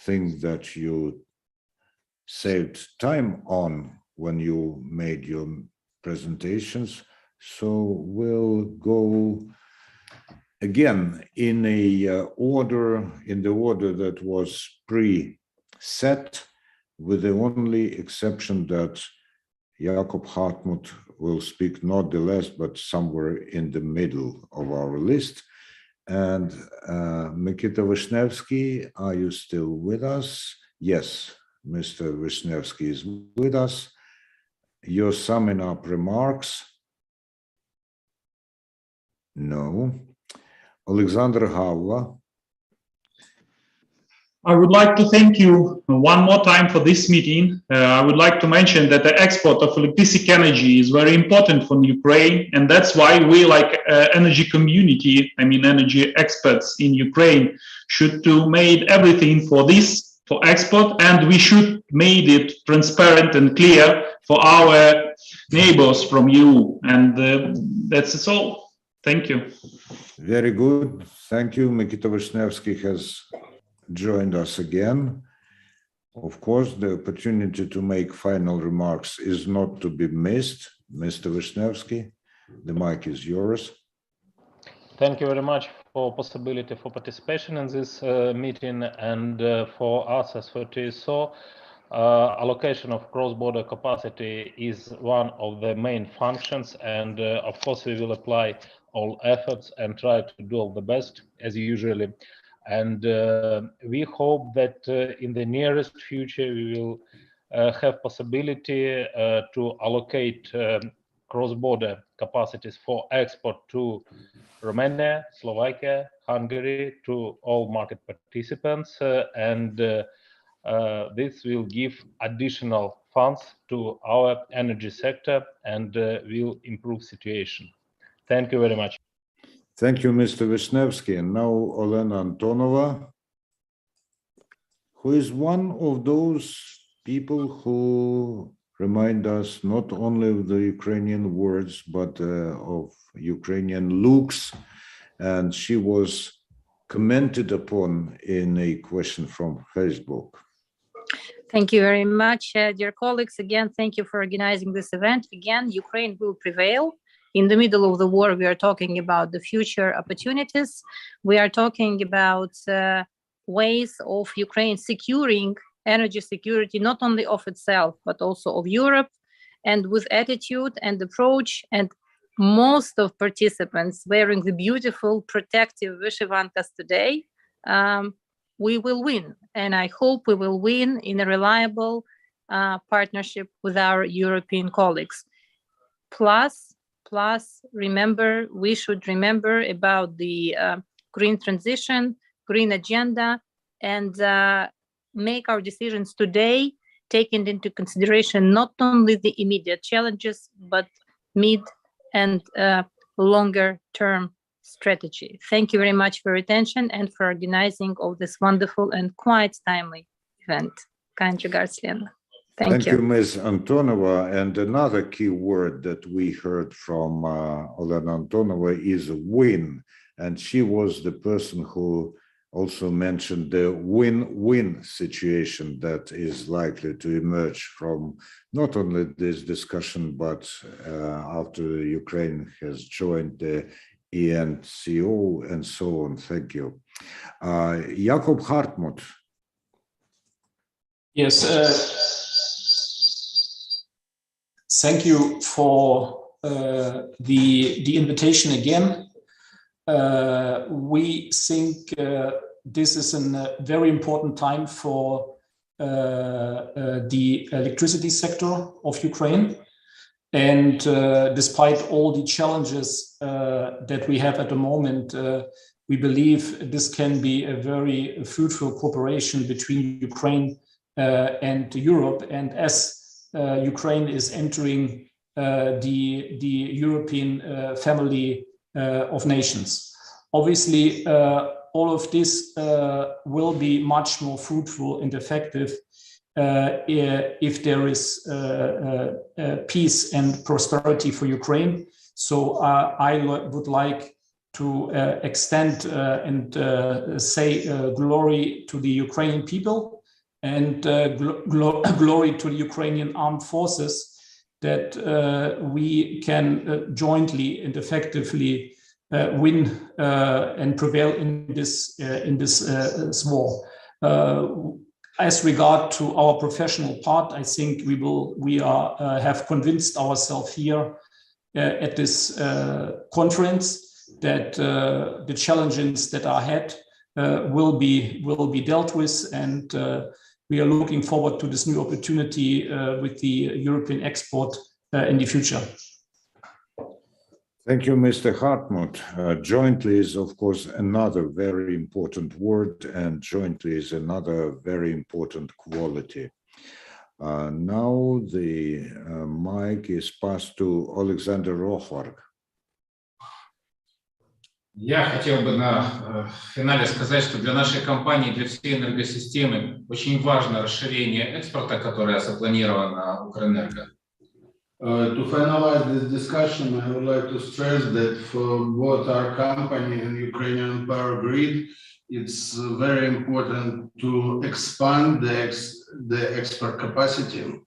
things that you saved time on when you made your presentations. So we'll go again in the order that was pre-set, with the only exception that Jakob Hartmut will speak not the last, but somewhere in the middle of our list. And Mikita Vishnevsky, are you still with us? Yes, Mr. Vishnevsky is with us. Your summing up remarks? No. Alexander Havla. I would like to thank you one more time for this meeting. I would like to mention that the export of electric energy is very important for Ukraine, and that's why we, like energy community, energy experts in Ukraine, should do made everything for this, for export, and we should made it transparent and clear for our neighbors from EU. And that's it all. Thank you. Very good. Thank you. Mikita Vishnevsky has joined us again. Of course, the opportunity to make final remarks is not to be missed. Mr. Vishnevsky, the mic is yours. Thank you very much for possibility for participation in this meeting, and for us as for TSO, allocation of cross-border capacity is one of the main functions, and of course we will apply all efforts and try to do all the best as usually. And we hope that in the nearest future we will have possibility to allocate cross-border capacities for export to Romania, Slovakia, Hungary, to all market participants, and this will give additional funds to our energy sector and will improve situation. Thank you very much. Thank you, Mr. Vishnevsky. And now Olena Antonova, who is one of those people who remind us not only of the Ukrainian words, but of Ukrainian looks. And she was commented upon in a question from Facebook. Thank you very much, dear colleagues. Again, thank you for organizing this event. Again, Ukraine will prevail. In the middle of the war, we are talking about the future opportunities. We are talking about ways of Ukraine securing energy security, not only of itself, but also of Europe, and with attitude and approach, and most of participants wearing the beautiful protective vyshyvankas today, we will win. And I hope we will win in a reliable partnership with our European colleagues. Plus, remember, we should remember about the green transition, green agenda, and make our decisions today, taking into consideration not only the immediate challenges, but mid and longer term strategy. Thank you very much for your attention and for organizing all this wonderful and quite timely event. Kind regards, Lena. Thank you. Ms. Antonova. And another key word that we heard from Olena Antonova is win. And she was the person who also mentioned the win-win situation that is likely to emerge from not only this discussion, but after Ukraine has joined the ENCO and so on. Thank you. Jakob Hartmut. Yes. Thank you for the invitation again. We think this is a very important time for the electricity sector of Ukraine. And despite all the challenges that we have at the moment, we believe this can be a very fruitful cooperation between Ukraine and Europe. And as Ukraine is entering the European family of nations. Obviously, all of this will be much more fruitful and effective if there is peace and prosperity for Ukraine. So I would like to extend and say glory to the Ukrainian people and glory to the Ukrainian armed forces that we can jointly and effectively win and prevail in this war. As regard to our professional part, I think we have convinced ourselves here at this conference that the challenges that are ahead will be dealt with, and we are looking forward to this new opportunity with the European export in the future. Thank you, Mr. Hartmut. Jointly is, of course, another very important word, and jointly is another very important quality. Now the mic is passed to Alexander Rohwarg. Я хотел бы на финале сказать, что для нашей компании, для всей энергосистемы очень важно расширение экспорта, которое запланировано Укрэнерго. To finalize this discussion, I would like to stress that for both our company and Ukrainian power grid, it's very important to expand the export capacity.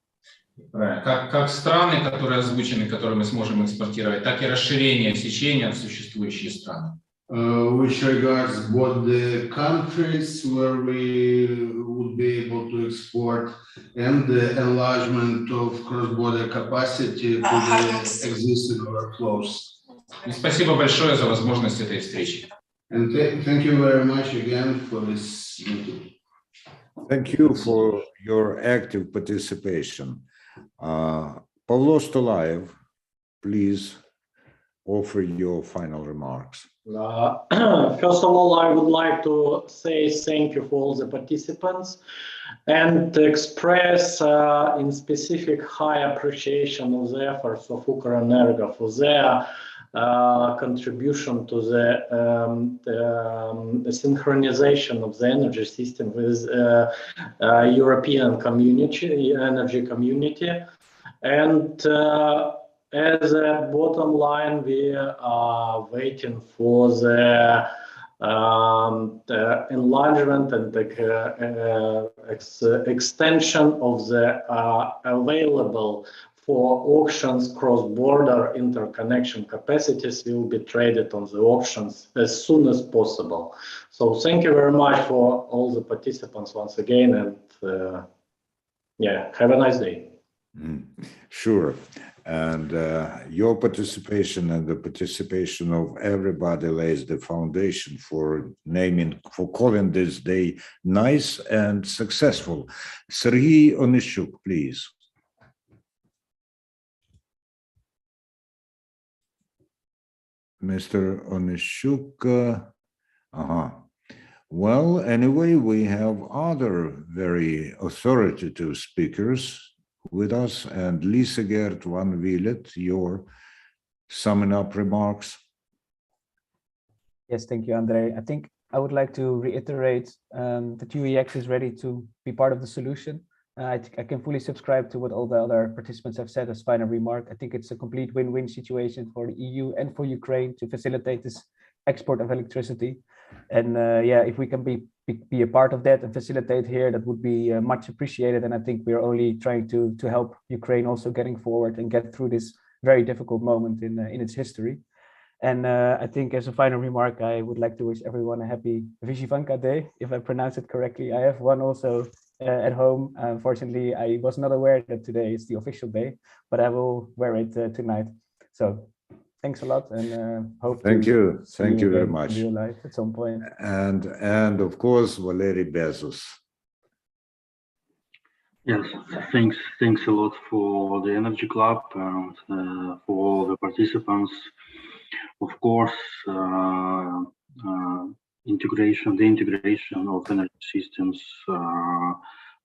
Как страны, которые озвучены, которые мы сможем экспортировать, так и расширение сечения в существующие страны. Which regards both the countries where we would be able to export and the enlargement of cross-border capacity to the existing overflows. И спасибо большое за возможность этой встречи. And thank you very much again for this meeting. Thank you for your active participation. Pavlo Stolaev, please offer your final remarks. First of all, I would like to say thank you for all the participants and express in specific high appreciation of the efforts of Ukrenergo for their contribution to the synchronization of the energy system with European community, energy community. And as a bottom line, we are waiting for the enlargement and the extension of the available for auctions cross-border interconnection capacities will be traded on the auctions as soon as possible. So thank you very much for all the participants once again, and yeah, have a nice day. Sure. And your participation and the participation of everybody lays the foundation for calling this day nice and successful. Sergio Nischuk, please. Mr. Nischuk. Well, anyway, we have other very authoritative speakers with us, and Lisegert van Willet, your summing up remarks. Yes, thank you, Andre. I think I would like to reiterate that UEX is ready to be part of the solution. I can fully subscribe to what all the other participants have said as final remark. I think it's a complete win-win situation for the EU and for Ukraine to facilitate this export of electricity. And yeah, if we can be a part of that and facilitate here, that would be much appreciated. And I think we're only trying to help Ukraine also getting forward and get through this very difficult moment in its history. And I think as a final remark, I would like to wish everyone a happy Vyshyvanka Day, if I pronounce it correctly. I have one also at home. Unfortunately, I was not aware that today is the official day, but I will wear it tonight. So thanks a lot, and hope thank you very much in real life at some point. And of course, Valery Bezos. Yes, thanks a lot for the Energy Club and for all the participants. Of course, the integration of energy systems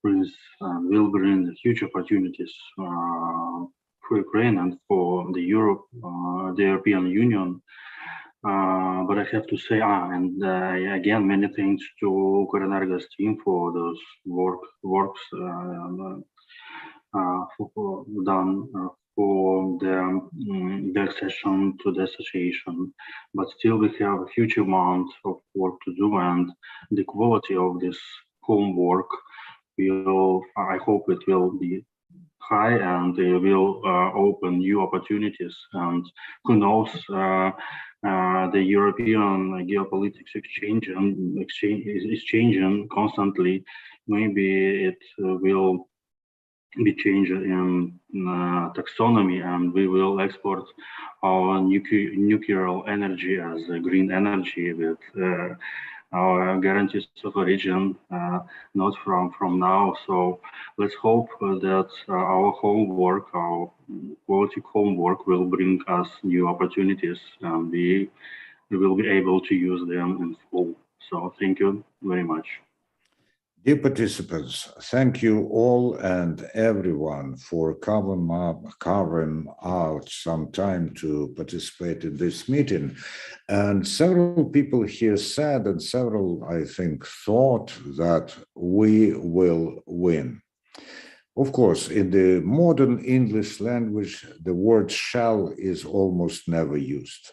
will bring huge opportunities for Ukraine and for the European Union. But I have to say, again, many thanks to Ukrenergo's team for those works done for the accession to the association. But still, we have a huge amount of work to do, and the quality of this homework I hope it will be high, and they will open new opportunities. And who knows, the European geopolitics is changing constantly. Maybe it will be changed in taxonomy, and we will export our nuclear energy as a green energy with our guarantees of origin, not from now. So let's hope that our homework, our quality homework, will bring us new opportunities, and we will be able to use them in full. So thank you very much. Dear participants, thank you all and everyone for carving out some time to participate in this meeting. And several people here said, and several, I think, thought that we will win. Of course, in the modern English language, the word shall is almost never used.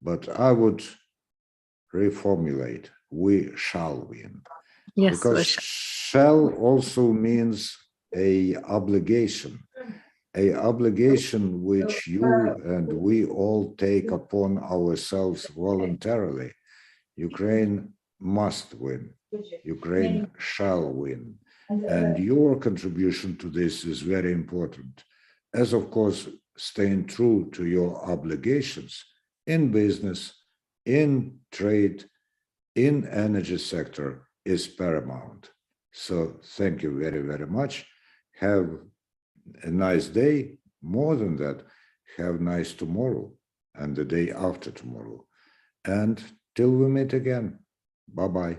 But I would reformulate, we shall win. Yes, because shall also means a obligation which you and we all take upon ourselves voluntarily. Ukraine must win. Ukraine shall win. And your contribution to this is very important, as of course, staying true to your obligations in business, in trade, in energy sector is paramount. So thank you very, very much. Have a nice day. More than that, have a nice tomorrow and the day after tomorrow. And till we meet again, bye-bye.